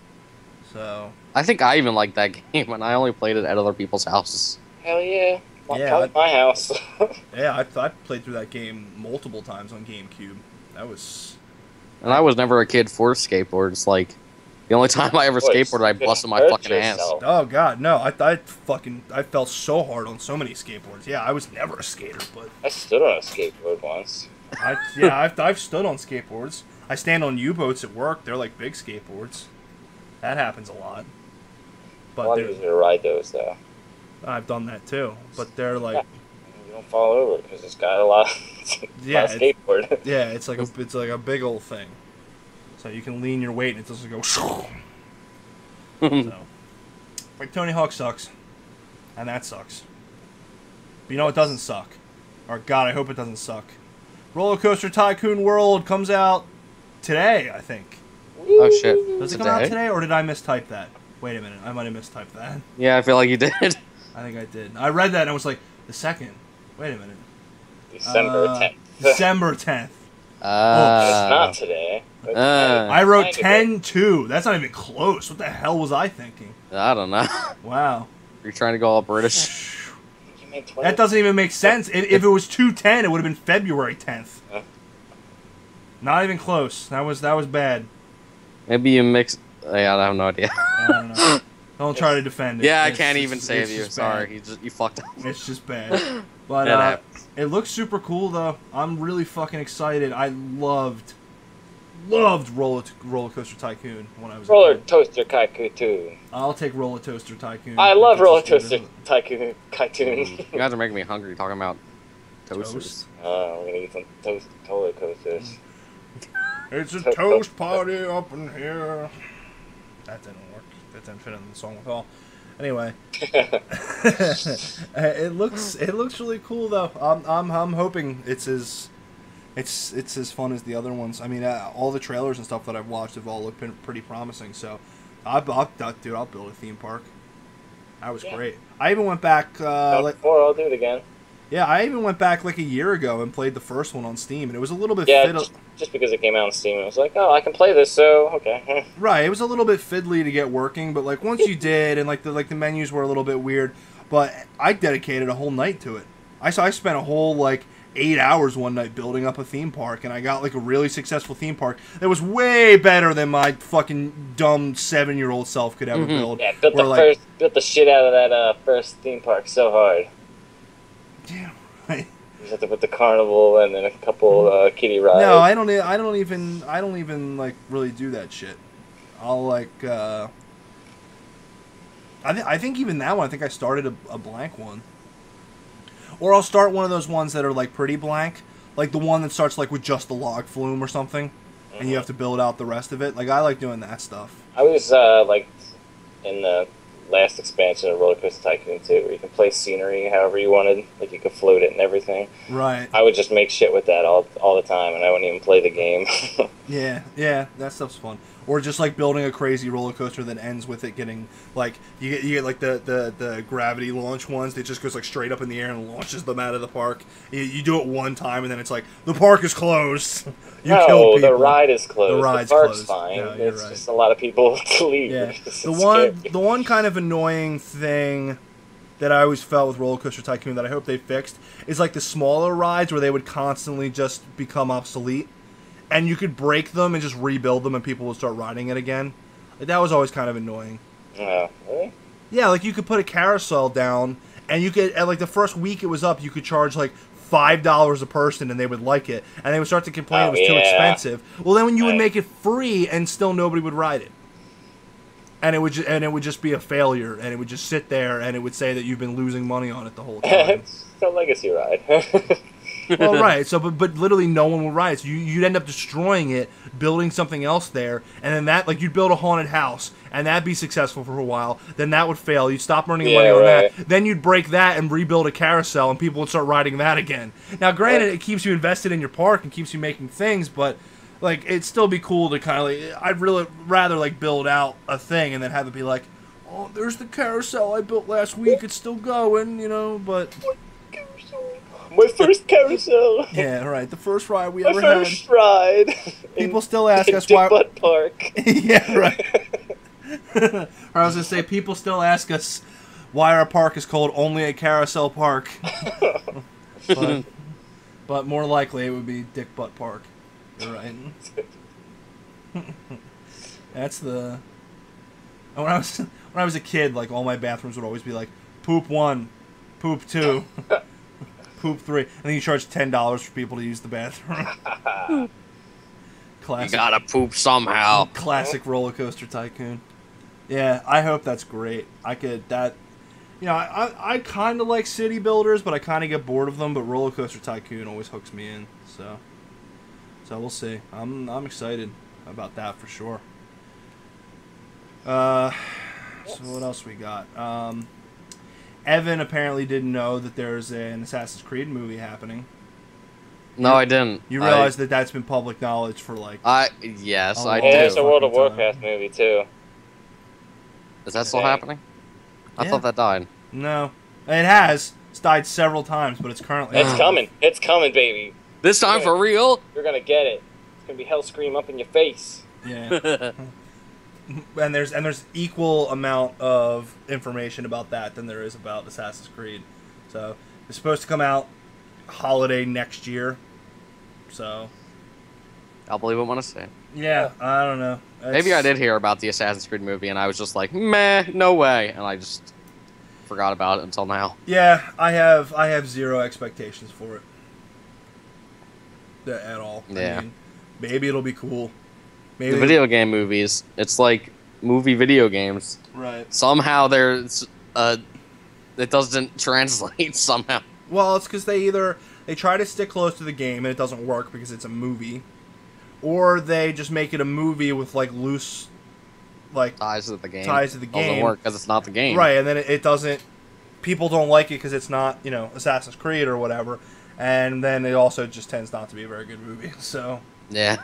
So I think I even liked that game, and I only played it at other people's houses. Hell yeah. My house. Yeah, I played through that game multiple times on GameCube. That was... And I was never a kid for skateboards. Like, the only time I ever skateboarded, I busted my fucking ass. Oh god, no! I fell so hard on so many skateboards. Yeah, I was never a skater, but I stood on a skateboard once. I've stood on skateboards. I stand on U-boats at work. They're like big skateboards. That happens a lot. But a lot easier to ride those though. I've done that too, but they're like you don't fall over because it's got a lot. Of skateboard. Yeah, it's like a big old thing. So you can lean your weight and it doesn't go. So, like Tony Hawk sucks, and that sucks. But you know it doesn't suck, or God, I hope it doesn't suck. Roller Coaster Tycoon World comes out today, I think. Oh shit! Does it come out today, or did I mistype that? Wait a minute, I might have mistyped that. Yeah, I feel like you did. I think I did. I read that and I was like, the second. Wait a minute. December 10th. December 10th. It's not today. I wrote 10-2. That's not even close. What the hell was I thinking? I don't know. Wow. You're trying to go all British. That doesn't even make sense. If it was 2-10, it would have been February 10th. Not even close. That was bad. Maybe you mixed. Yeah, I have no idea. I don't know. Don't try to defend it. Yeah, I can't even save you. Sorry, you fucked up. It's just bad. But it looks super cool though. I'm really fucking excited. I loved Roller Coaster Tycoon when I was Roller Coaster Tycoon. I'll take Roller Coaster Tycoon. I love Roller Coaster Tycoon. You guys are making me hungry talking about toasters. Oh, we're gonna eat some roller coasters. It's a toast party up in here. That didn't work. That didn't fit in the song at all. Anyway, it looks really cool though. I'm hoping it's as fun as the other ones. I mean, all the trailers and stuff that I've watched have all looked pretty promising. So, I'll build a theme park. That was great. I even went back. Before I'll do it again. Yeah, I even went back like a year ago and played the first one on Steam, and it was a little bit just because it came out on Steam, I was like, oh, I can play this, so okay. Right, it was a little bit fiddly to get working, but like once you did, and like the menus were a little bit weird, but I dedicated a whole night to it. I spent a whole like 8 hours one night building up a theme park, and I got like a really successful theme park that was way better than my fucking dumb 7-year-old self could ever build. Yeah, built the shit out of that first theme park so hard. Yeah, right. You just have to put the carnival and then a couple kiddie rides. No, I don't even like really do that shit. I'll like I think even that one, I think I started a blank one. Or I'll start one of those ones that are like pretty blank, like the one that starts like with just the log flume or something, and you have to build out the rest of it. Like I like doing that stuff. I was like in the last expansion of Roller Coaster Tycoon 2, where you can play scenery however you wanted, like you could float it and everything. Right. I would just make shit with that all the time, and I wouldn't even play the game. Yeah, that stuff's fun. Or just like building a crazy roller coaster that ends with it getting like you get like the gravity launch ones that just goes like straight up in the air and launches them out of the park. You do it one time and then it's like the park is closed. No, the ride is closed. The ride's park's closed. Fine. Yeah, it's right. just a lot of people to leave. Yeah. The one kind of annoying thing that I always felt with Roller Coaster Tycoon that I hope they fixed is like the smaller rides where they would constantly just become obsolete. And you could break them and just rebuild them and people would start riding it again. Like, that was always kind of annoying. Really? Yeah, like you could put a carousel down and you could, at like the first week it was up, you could charge like $5 a person and they would like it. And they would start to complain it was too expensive. Well, then when you would make it free and still nobody would ride it. And it would just be a failure, and it would just sit there, and it would say that you've been losing money on it the whole time. It's a legacy ride. Well, right. So, but literally no one would ride it. So you'd end up destroying it, building something else there, and then that, like, you'd build a haunted house, and that'd be successful for a while. Then that would fail. You'd stop earning money on that. Then you'd break that and rebuild a carousel, and people would start riding that again. Now, granted, it keeps you invested in your park and keeps you making things, but like it'd still be cool to kind of like, I'd really rather like build out a thing and then have it be like, oh, there's the carousel I built last week. It's still going, you know, but. My first carousel. Yeah, right. The first ride we ever had. My first ride. People still ask us why. Butt Park. Yeah, right. Or I was gonna say, people still ask us why our park is called Only a Carousel Park. but more likely it would be Dick Butt Park. You're right. That's the... When I was a kid, like, all my bathrooms would always be like, poop 1, poop 2, poop 3. And then you charge $10 for people to use the bathroom. Classic. You gotta poop somehow. Classic Roller Coaster Tycoon. Yeah, I hope that's great. I kind of like city builders, but I kind of get bored of them. But Roller Coaster Tycoon always hooks me in. So we'll see. I'm excited about that for sure. So what else we got? Evan apparently didn't know that there's an Assassin's Creed movie happening. No, I didn't. You realize that that's been public knowledge for like... Yes, I And do. there's a World of Warcraft movie, too. Is that still happening? I Yeah. thought that died. No. It has. It's died several times, but it's currently... It's coming. It's coming, baby. This time for real? You're gonna get it. It's gonna be Hellscream up in your face. Yeah. And there's equal amount of information about that than there is about Assassin's Creed. So it's supposed to come out holiday next year. So I'll believe it when I see it. yeah, I don't know. Maybe I did hear about the Assassin's Creed movie, and I was just like, meh, no way, and I just forgot about it until now. Yeah, I have zero expectations for it. At all. Yeah. I mean, maybe it'll be cool. Maybe The video game movies, it's like movie video games. Right. Somehow there's it doesn't translate somehow. Well, it's because they try to stick close to the game and it doesn't work because it's a movie, or they just make it a movie with like loose, like Ties to the game. Doesn't Doesn't work because it's not the game. right, and then it doesn't. People don't like it because it's not, Assassin's Creed or whatever, and then it also just tends not to be a very good movie. So, Yeah.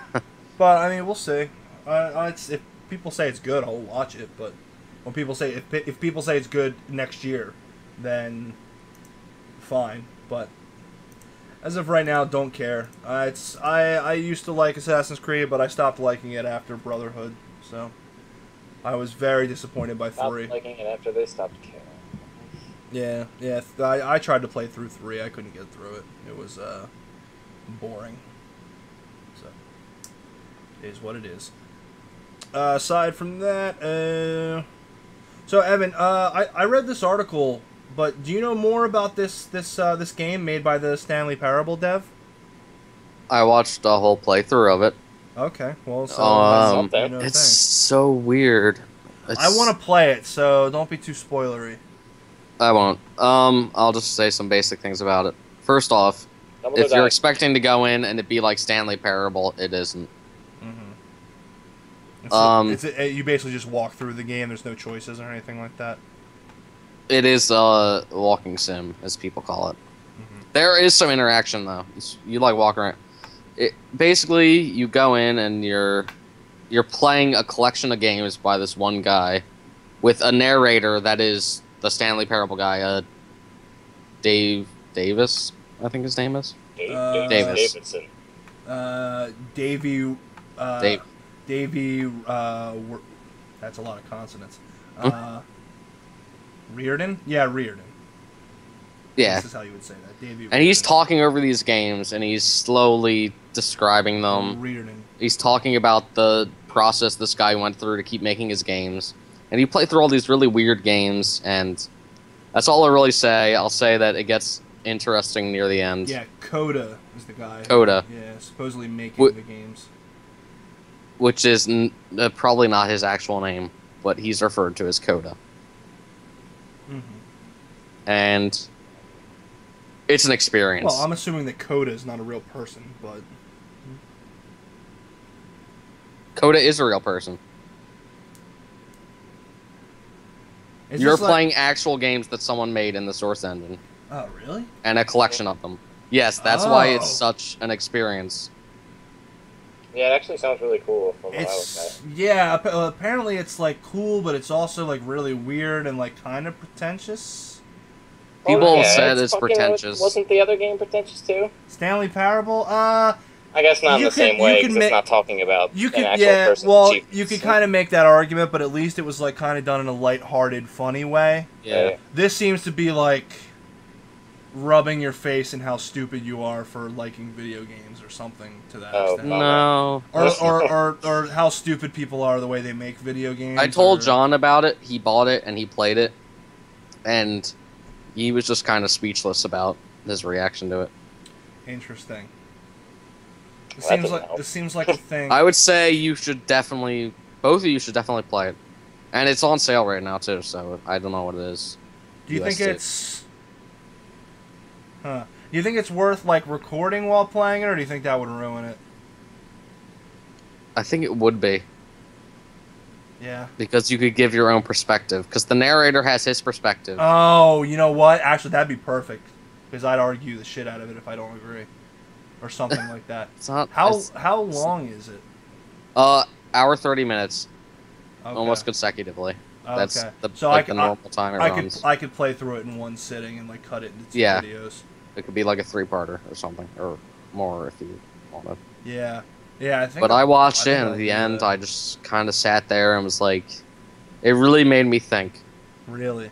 but I mean, we'll see. If people say it's good, I'll watch it. But when people say if people say it's good next year, then fine. But as of right now, don't care. I used to like Assassin's Creed, but I stopped liking it after Brotherhood. So I was very disappointed by 3. Stopped liking it after they stopped caring. Yeah. I tried to play through 3. I couldn't get through it. It was boring. So it is what it is. Aside from that, so Evan, I read this article, but do you know more about this game made by the Stanley Parable dev? I watched a whole playthrough of it. Okay, well, so It's so weird. I want to play it, so don't be too spoilery. I won't. I'll just say some basic things about it. First off, if you're expecting to go in and it be like Stanley Parable, it isn't. You basically just walk through the game. There's no choices or anything like that. It is a walking sim, as people call it. There is some interaction though. You like walk around. Basically, you go in and you're playing a collection of games by this one guy, with a narrator that is the Stanley Parable guy, Dave Davis, I think his name is. Davis. Davidson. Davey, that's a lot of consonants. Reardon? Yeah, Reardon. Yeah. This is how you would say that. Davey. And he's talking over these games, and he's slowly describing them. Reardon. He's talking about the process this guy went through to keep making his games. And you play through all these really weird games, and that's all I'll really say. I'll say that it gets interesting near the end. Yeah, Coda is the guy. Coda. Yeah, supposedly making the games. Which is probably not his actual name, but he's referred to as Coda. And it's an experience. Well, I'm assuming that Coda is not a real person, but... Coda is a real person. You're playing actual games that someone made in the Source engine. Oh, really? And a collection of them. Yes, that's why it's such an experience. Yeah, it actually sounds really cool from what I looked at. Yeah, apparently it's like cool, but it's also like really weird and like kind of pretentious. People said it's pretentious. Wasn't the other game pretentious too? Stanley Parable? I guess not in You the same could- way you because could it's ma- not talking about You an could, actual yeah. person's Well, achievements. you could kind of make that argument, but at least it was like kind of done in a lighthearted, funny way. Yeah. Right. This seems to be like rubbing your face in how stupid you are for liking video games or something to that Oh, extent. No. Or how stupid people are the way they make video games. I told or- John about it. He bought it and he played it, and he was just kind of speechless about his reaction to it. Interesting. It Well, that seems doesn't like help. this seems like a thing. I would say you should definitely, both of you should definitely play it, and it's on sale right now too. So I don't know what it is. Do you think USD. it's? Huh? Do you think it's worth like recording while playing it, or do you think that would ruin it? I think it would be Yeah. because you could give your own perspective. Because the narrator has his perspective. Oh, you know what? Actually, that'd be perfect. Because I'd argue the shit out of it if I don't agree, or something like that. It's not How long is it? hour 30 minutes, Okay. almost consecutively. That's Okay. the, So like the normal time it runs. I could play through it in one sitting and like cut it into two Yeah. videos. It could be like a 3-parter or something, or more if you want it. Yeah. Yeah, I think. But I watched it, think and I'll at the do end, that. I just kind of sat there and was like, it really made me think. Really.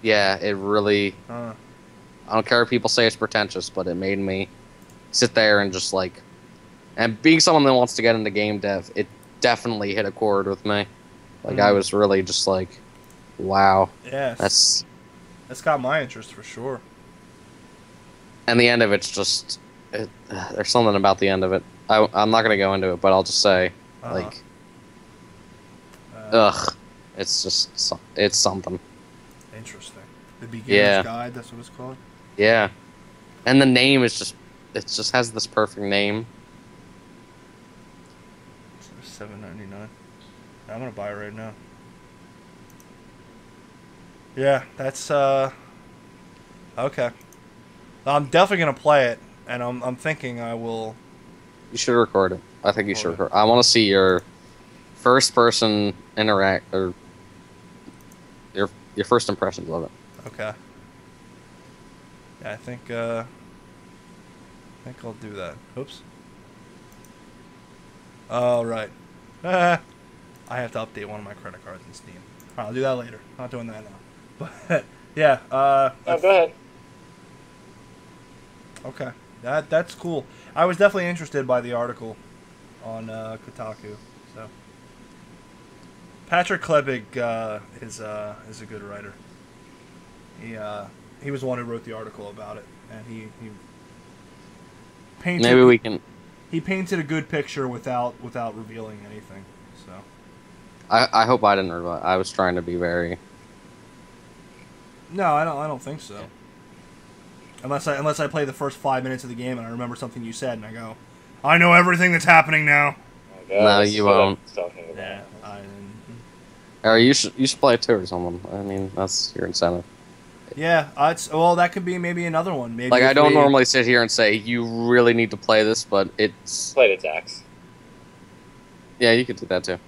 Yeah, it really. Huh. I don't care if people say it's pretentious, but it made me sit there and just like. And being someone that wants to get into game dev, it definitely hit a chord with me. Like, I was really just like, wow. Yeah. That's. That's got my interest for sure. And the end of it's just. There's something about the end of it. I'm not going to go into it, but I'll just say, like. Ugh. It's just. It's something. Interesting. The beginner's Yeah. guide. That's what it's called. Yeah. And the name is just. It just has this perfect name. $7.99. I'm gonna buy it right now. Yeah, that's okay. I'm definitely gonna play it, and I'm thinking I will. You should record it. I think you should Record record. I want to see your first person interact or your first impressions of it. Okay. Yeah, I think I'll do that. Oops. All right. I have to update one of my credit cards in Steam. I'll do that later. Not doing that now. But yeah. Oh, go ahead. Okay. That's cool. I was definitely interested by the article on Kotaku. So Patrick Klebig is a good writer. He was the one who wrote the article about it, and he painted. Maybe we can. He painted a good picture without revealing anything. So I hope I didn't reveal. I was trying to be very. no, I don't think so. Yeah. Unless I play the first 5 minutes of the game and I remember something you said and I go, I know everything that's happening now. Oh, God, No, this you is what I'm won't. talking about. Yeah. Or you should play it too or someone. I mean, that's your incentive. Yeah. Well, that could be maybe another one. Maybe Like, if I don't we- normally sit here and say you really need to play this, but it's. Played its axe. Yeah, you could do that too.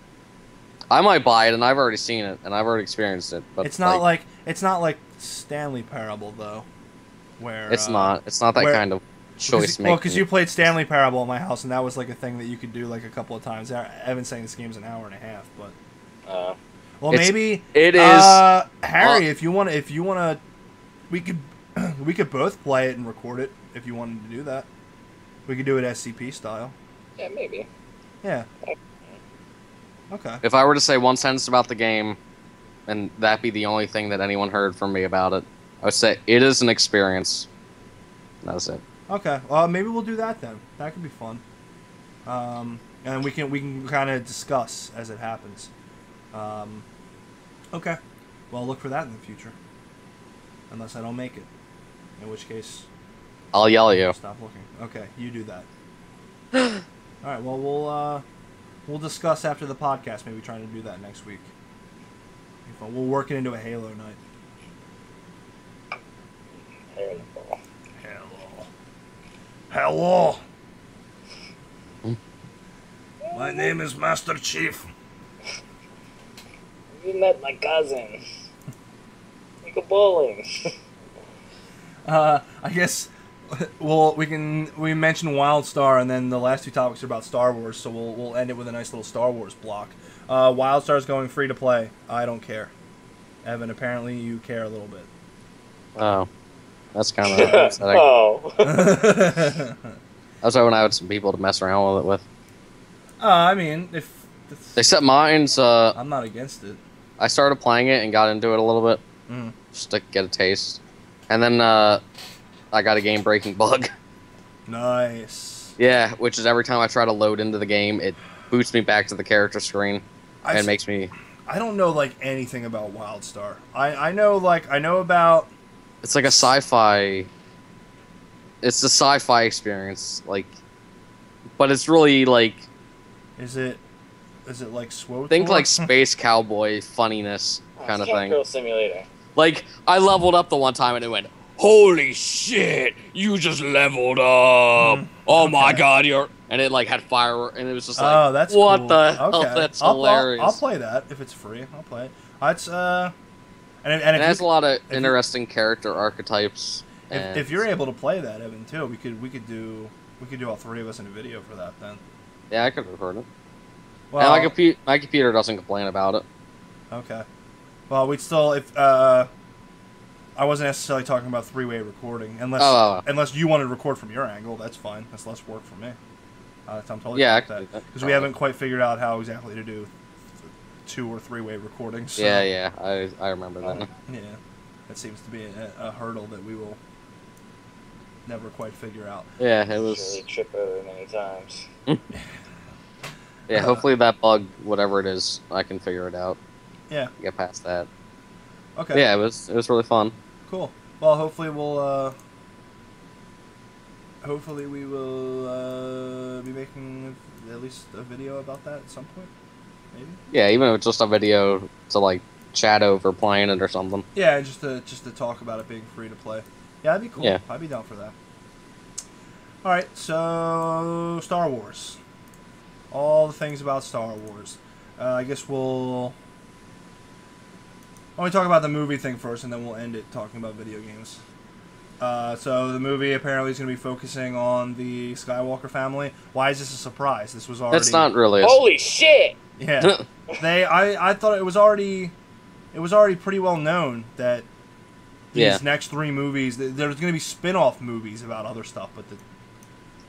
I might buy it, and I've already seen it, and I've already experienced it. But It's not like Stanley Parable though, where It's not. It's not that where- kind of choice making. Well, because you played Stanley Parable at my house, and that was like a thing that you could do like a couple of times. Evan's saying this game's an hour and a half, but well, It's- maybe it is. Harry. If you want to, we could both play it and record it if you wanted to do that. We could do it SCP style. yeah, maybe. Yeah. Okay. If I were to say one sentence about the game, and that be the only thing that anyone heard from me about it, I would say it is an experience. That's it. Okay. Well, maybe we'll do that then. That could be fun. And we can kind of discuss as it happens. Okay. Well, look for that in the future. Unless I don't make it, in which case I'll yell at you. stop looking. Okay, you do that. All right. Well, we'll discuss after the podcast. Maybe trying to do that next week. Be fun. We'll work it into a Halo night. Hair in the ball. Hello. My name is Master Chief. You met my cousin. We go bowling. I guess well, we mentioned WildStar, and then the last two topics are about Star Wars, so we'll end it with a nice little Star Wars block. WildStar is going free to play. I don't care. Evan, apparently you care a little bit. Oh, that's kind of upsetting. Oh. I was hoping I had some people to mess around with it with. I mean, if Except mine's. I'm not against it. I started playing it and got into it a little bit, just to get a taste, and then I got a game-breaking bug. Nice. Yeah, which is every time I try to load into the game, it boots me back to the character screen and makes me. I don't know like anything about WildStar. I know about. It's like a sci-fi. It's a sci-fi experience, like, but it's really like. Is it like SWOTOR? Think like space cowboy funniness kind of thing. Girl Simulator. Like I leveled up the one time and it went, "Holy shit! You just leveled up! Oh my god, you're..." And it like had fireworks, and it was just like, "Oh, that's what cool. the hell? Okay. That's hilarious." I'll play that if it's free. I'll play it. It's and it has a lot of interesting character archetypes. If you're able to play that, Evan, too, we could do all three of us in a video for that then. Yeah, I could record it. Well, and my computer doesn't complain about it. Okay. Well, we'd still I wasn't necessarily talking about three-way recording unless you wanted to record from your angle. That's fine. That's less work for me. I'm totally I fine with that because we haven't quite figured out how exactly to do two or three-way recordings. So. Yeah, I remember that. Yeah, that seems to be a hurdle that we will never quite figure out. Yeah, it was. Really trip over many times. Yeah, hopefully that bug, whatever it is, I can figure it out. Yeah. Get past that. Okay. Yeah, it was really fun. Cool. Well, hopefully we will be making at least a video about that at some point. Maybe. Yeah, even if it's just a video to like chat over playing it or something. Yeah, just to talk about it being free to play. Yeah, that'd be cool. Yeah. I'd be down for that. All right, so Star Wars. All the things about Star Wars. I guess we'll only talk about the movie thing first, and then we'll end it talking about video games. So the movie apparently is going to be focusing on the Skywalker family. Why is this a surprise? This was already... It's not really. Holy shit! Yeah, I thought it was already pretty well known that these next three movies, there's going to be spin-off movies about other stuff, but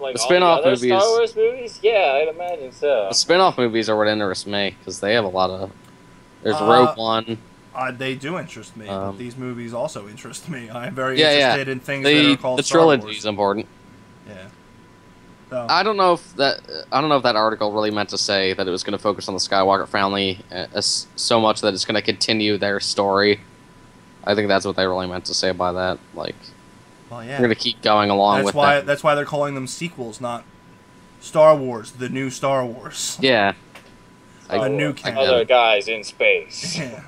Like the spin-off movies. Star Wars movies? Yeah, I'd imagine so. The spin-off movies are what interest me, because they have a lot of... There's Rogue One. They do interest me, but these movies also interest me. I'm very interested in things that are called the Star trilogy Wars. is important. Yeah. So. I don't know if that article really meant to say that it was going to focus on the Skywalker family so much that it's going to continue their story. I think that's what they really meant to say by that. Like, well, yeah. we're going to keep going along with that. That's why they're calling them sequels, not Star Wars, the new Star Wars. Yeah. A new canon. Other guys in space. Yeah.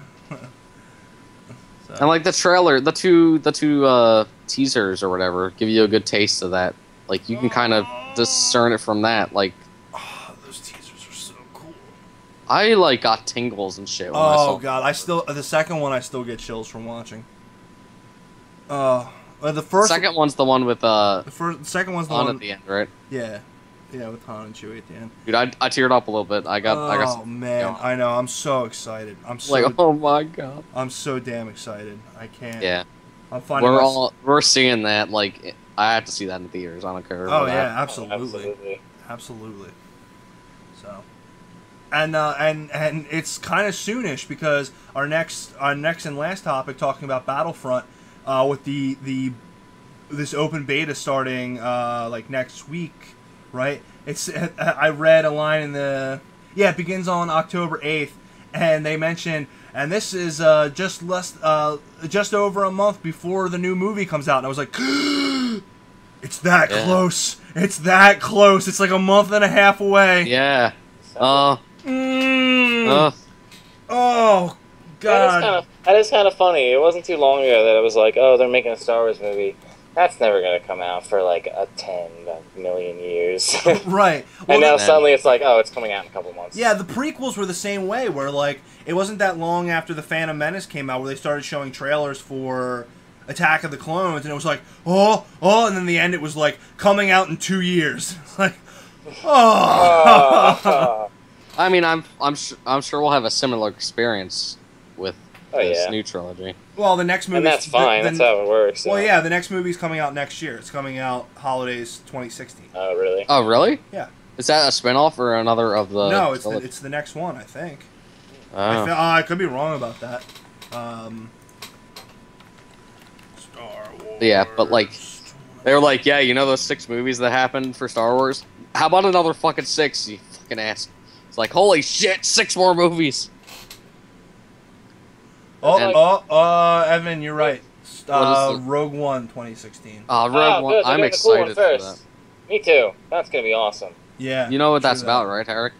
And like the trailer, the two teasers or whatever give you a good taste of that. Like you can kind of discern it from that. Like, those teasers are so cool. I like got tingles and shit. When I saw god, the second one I still get chills from watching. The second one's the one with the second one's the Han one at the end, right? Yeah. Yeah, with Han and Chewie at the end. Dude, I teared up a little bit. I got. Oh man, I know. I'm so excited. I'm so like, oh my god. I'm so damn excited. I can't. Yeah. I'm finding we're seeing that. Like, I have to see that in the theaters. I don't care. Oh yeah, absolutely. So, and it's kind of soonish because our next and last topic, talking about Battlefront, with this open beta starting like next week. Right? I read a line in it begins on October 8th, and they mentioned, and this is just over a month before the new movie comes out, and I was like, it's that close. It's that close. It's like a month and a half away. Yeah. Oh god. That is kind of funny. It wasn't too long ago that it was like, oh, they're making a Star Wars movie. That's never going to come out for like 10 million years. Right. Well, and now suddenly it's like, oh, it's coming out in a couple months. Yeah, the prequels were the same way, where like it wasn't that long after The Phantom Menace came out where they started showing trailers for Attack of the Clones, and it was like, oh, and then the end it was like coming out in 2 years. It's like, oh. I mean, I'm sure we'll have a similar experience with this new trilogy. Well, the next movie, and that's fine. That's how it works. Well, yeah, the next movie's coming out next year. It's coming out holidays 2016. Oh, really? Oh, really? Yeah. Is that a spinoff or another of the? No, it's the next one, I think. I could be wrong about that. Star Wars. Yeah, but like, they were like, yeah, you know those 6 movies that happened for Star Wars? How about another fucking 6, you fucking ass? It's like, holy shit, 6 more movies. Evan, you're right. Rogue One 2016. Rogue One. Good. I'm excited for that. Me too. That's gonna be awesome. Yeah. You know what that's about, right, Eric?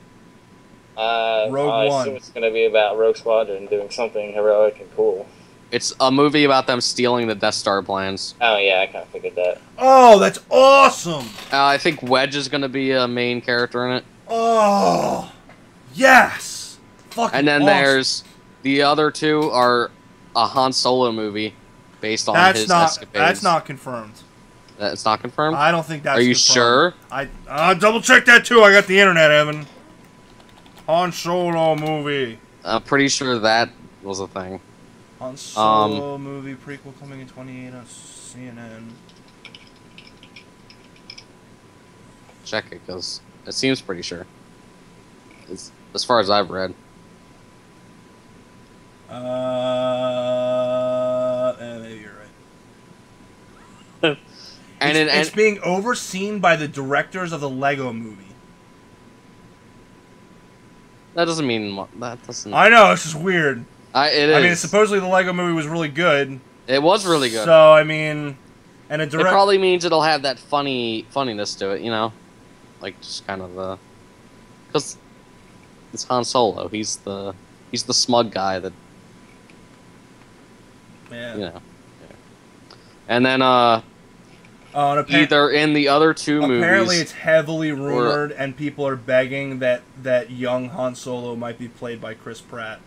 Rogue One. I assume it's gonna be about Rogue Squadron doing something heroic and cool. It's a movie about them stealing the Death Star plans. Oh yeah, I kind of figured that. Oh, that's awesome! I think Wedge is going to be a main character in it. Oh, yes! Fucking And then awesome. there's the other 2 are a Han Solo movie based on his escapades. That's not confirmed. That's not confirmed? I don't think that's Are you confirmed. sure? I double check that too. I got the internet, Evan. Han Solo movie. I'm pretty sure that was a thing. Han Solo movie prequel coming in 28 on CNN. Check it, because it seems pretty sure. As far as I've read. Maybe you're right. It's being overseen by the directors of the Lego movie. That doesn't mean that doesn't. I know, it's just weird. It is. I mean, supposedly the Lego movie was really good. It was really good. So I mean, and it probably means it'll have that funniness to it, you know, like just kind of because it's Han Solo. He's the smug guy that. Yeah. You know. Yeah. And then either in the other 2 movies. Apparently, it's heavily rumored, and people are begging that young Han Solo might be played by Chris Pratt.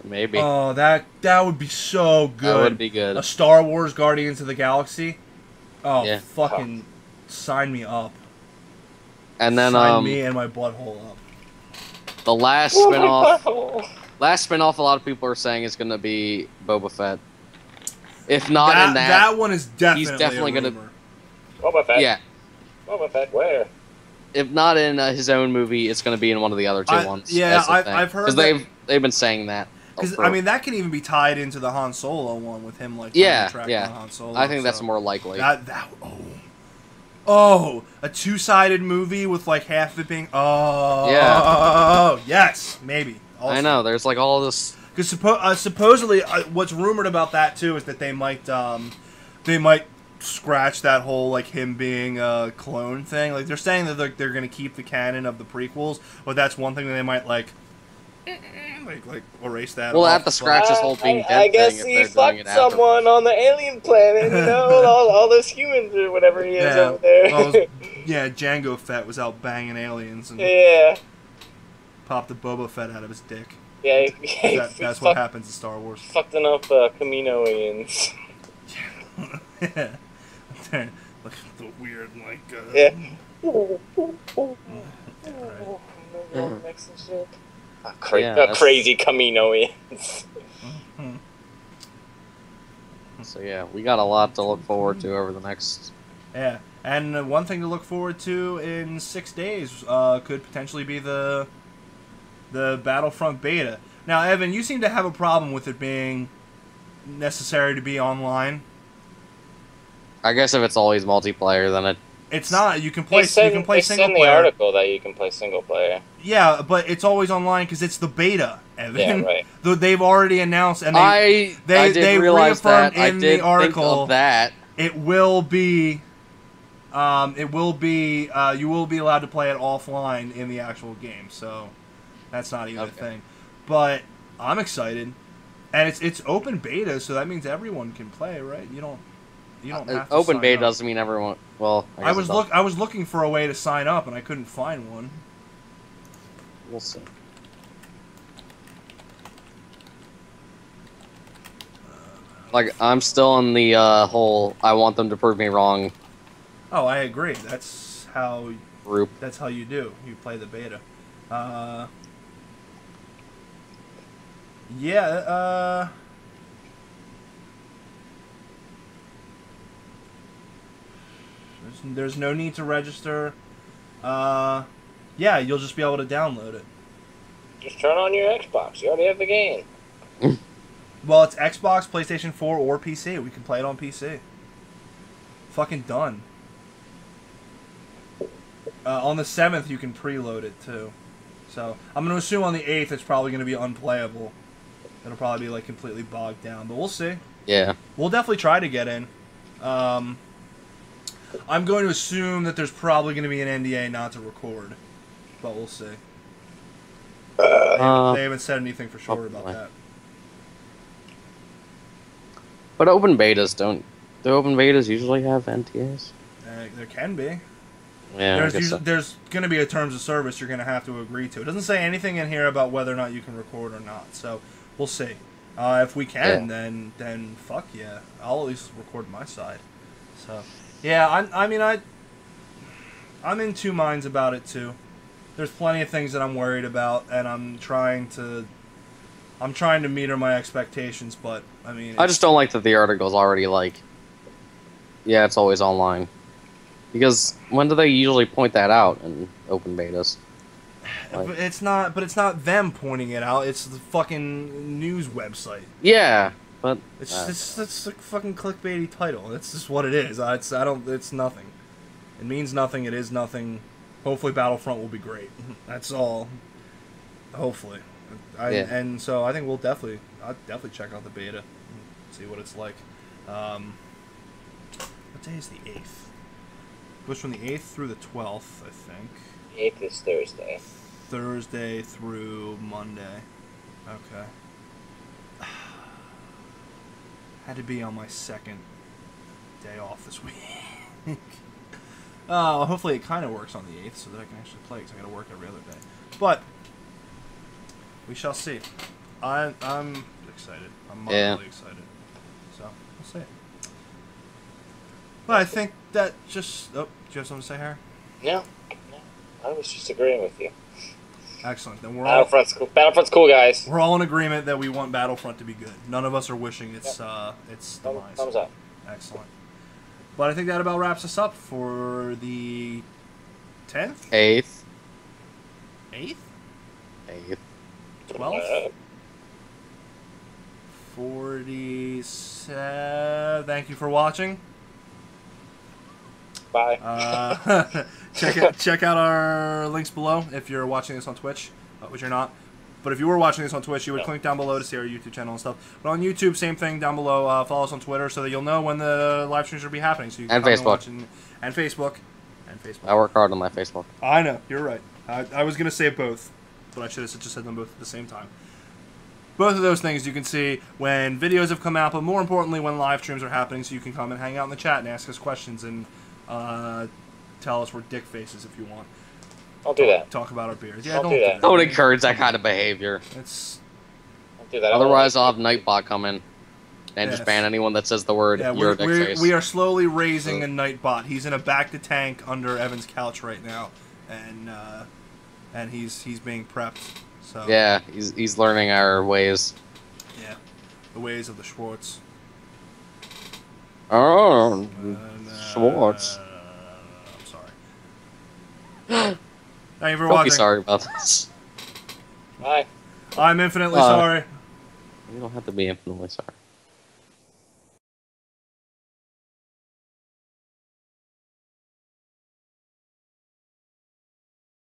Maybe. Oh, that would be so good. That would be good. A Star Wars Guardians of the Galaxy. Oh, yeah. Fucking sign me up. And then sign me and my butthole up. The last spinoff. Last spinoff, a lot of people are saying is going to be Boba Fett. If not in that one is definitely he's definitely going to. Boba Fett. Yeah. Boba Fett, where? If not in his own movie, it's going to be in one of the other 2 ones. Yeah, I've heard because they've been saying that. Because I mean, that can even be tied into the Han Solo one with him like yeah. Han Solo. I think that's more likely. A 2-sided movie with like half of it being yes, maybe. Also. I know. There's like all this. Because supposedly, what's rumored about that too is that they might scratch that whole like him being a clone thing. Like they're saying that they're going to keep the canon of the prequels, but that's one thing that they might like erase that. Well, have to scratch this whole being dead I guess thing he if they're doing it fucked someone on the alien planet. You know, all those humans or whatever he is over there. Jango Fett was out banging aliens and popped the Boba Fett out of his dick. Yeah, that's what happens in Star Wars. Fucked enough Kaminoans. Yeah. Like the weird, like. Crazy Kaminoans. So yeah, we got a lot to look forward to over the next. Yeah, and one thing to look forward to in 6 days could potentially be the Battlefront beta. Now, Evan, you seem to have a problem with it being necessary to be online. I guess if it's always multiplayer, then it's not. You can play. They you can play single send player. the article that you can play single player. Yeah, but it's always online because it's the beta, Evan. Yeah, right. They've already announced, and I did realize reaffirmed that. I in did the article think of that. It will be. You will be allowed to play it offline in the actual game, so that's not even a thing. But I'm excited, and it's open beta, so that means everyone can play, right? You don't have to open sign beta up. doesn't mean everyone. Well, I was looking for a way to sign up, and I couldn't find one. We'll see. Like, I'm still in the whole I want them to prove me wrong Oh, I agree. That's how group. you do. You play the beta. Yeah. There's no need to register. Yeah, you'll just be able to download it. Just turn on your Xbox. You already have the game. Well, it's Xbox, PlayStation 4, or PC. We can play it on PC. Fucking done. On the 7th, you can preload it, too. So, I'm going to assume on the 8th it's probably going to be unplayable. It'll probably be, like, completely bogged down. But we'll see. Yeah. We'll definitely try to get in. I'm going to assume that there's probably going to be an NDA not to record. But we'll see. They haven't said anything for sure about that. But open betas don't... Do open betas usually have NTAs? There can be. Yeah, there's going to be a terms of service you're going to have to agree to. It doesn't say anything in here about whether or not you can record or not. So we'll see. If we can, then fuck yeah. I'll at least record my side. So yeah, I'm in two minds about it too. There's plenty of things that I'm worried about, and I'm trying to meter my expectations. But I mean, I just don't like that the article's already like, yeah, it's always online. Because when do they usually point that out in open betas? Like, it's not them pointing it out. It's the fucking news website. Yeah, but it's a fucking clickbaity title. It's just what it is. It's nothing. It means nothing. It is nothing. Hopefully, Battlefront will be great. That's all. Hopefully, and so I think I'll definitely check out the beta, and see what it's like. What day is the 8th? It goes from the 8th through the 12th, I think. 8th is Thursday. Thursday through Monday. Okay. Had to be on my second day off this week. Hopefully it kind of works on the 8th so that I can actually play, because I got to work every other day. But we shall see. I'm excited. I'm really excited. So we'll see. But I think that just... Oh, do you have something to say, Harry? No. I was just agreeing with you. Excellent. Then Battlefront's cool. Battlefront's cool, guys. We're all in agreement that we want Battlefront to be good. None of us are wishing its demise. Thumbs up. Excellent. But I think that about wraps us up for the 10th? 8th. 8th? 8th. 12th? 47. Thank you for watching. Bye. Check out our links below if you're watching this on Twitch, which you're not. But if you were watching this on Twitch, you would click down below to see our YouTube channel and stuff. But on YouTube, same thing down below. Follow us on Twitter so that you'll know when the live streams will be happening. So you can Facebook. And Facebook. I work hard on my Facebook. I know, you're right. I was going to say both, but I should have just said them both at the same time. Both of those things you can see when videos have come out, but more importantly when live streams are happening, so you can come and hang out in the chat and ask us questions and tell us we're dick faces if you want. Don't do that. Talk about our beers. Yeah, don't do that. Don't encourage that kind of behavior. Don't do that. Otherwise, I'll have Nightbot come in and just ban anyone that says the word you're a dick face. We are slowly raising a Nightbot. He's in a back to tank under Evan's couch right now, and he's being prepped. So yeah, he's learning our ways. Yeah, the ways of the Schwartz. Oh, Schwartz. I'm sorry. Thank you for Don't watching. be sorry about this. Bye. I'm infinitely sorry. You don't have to be infinitely sorry.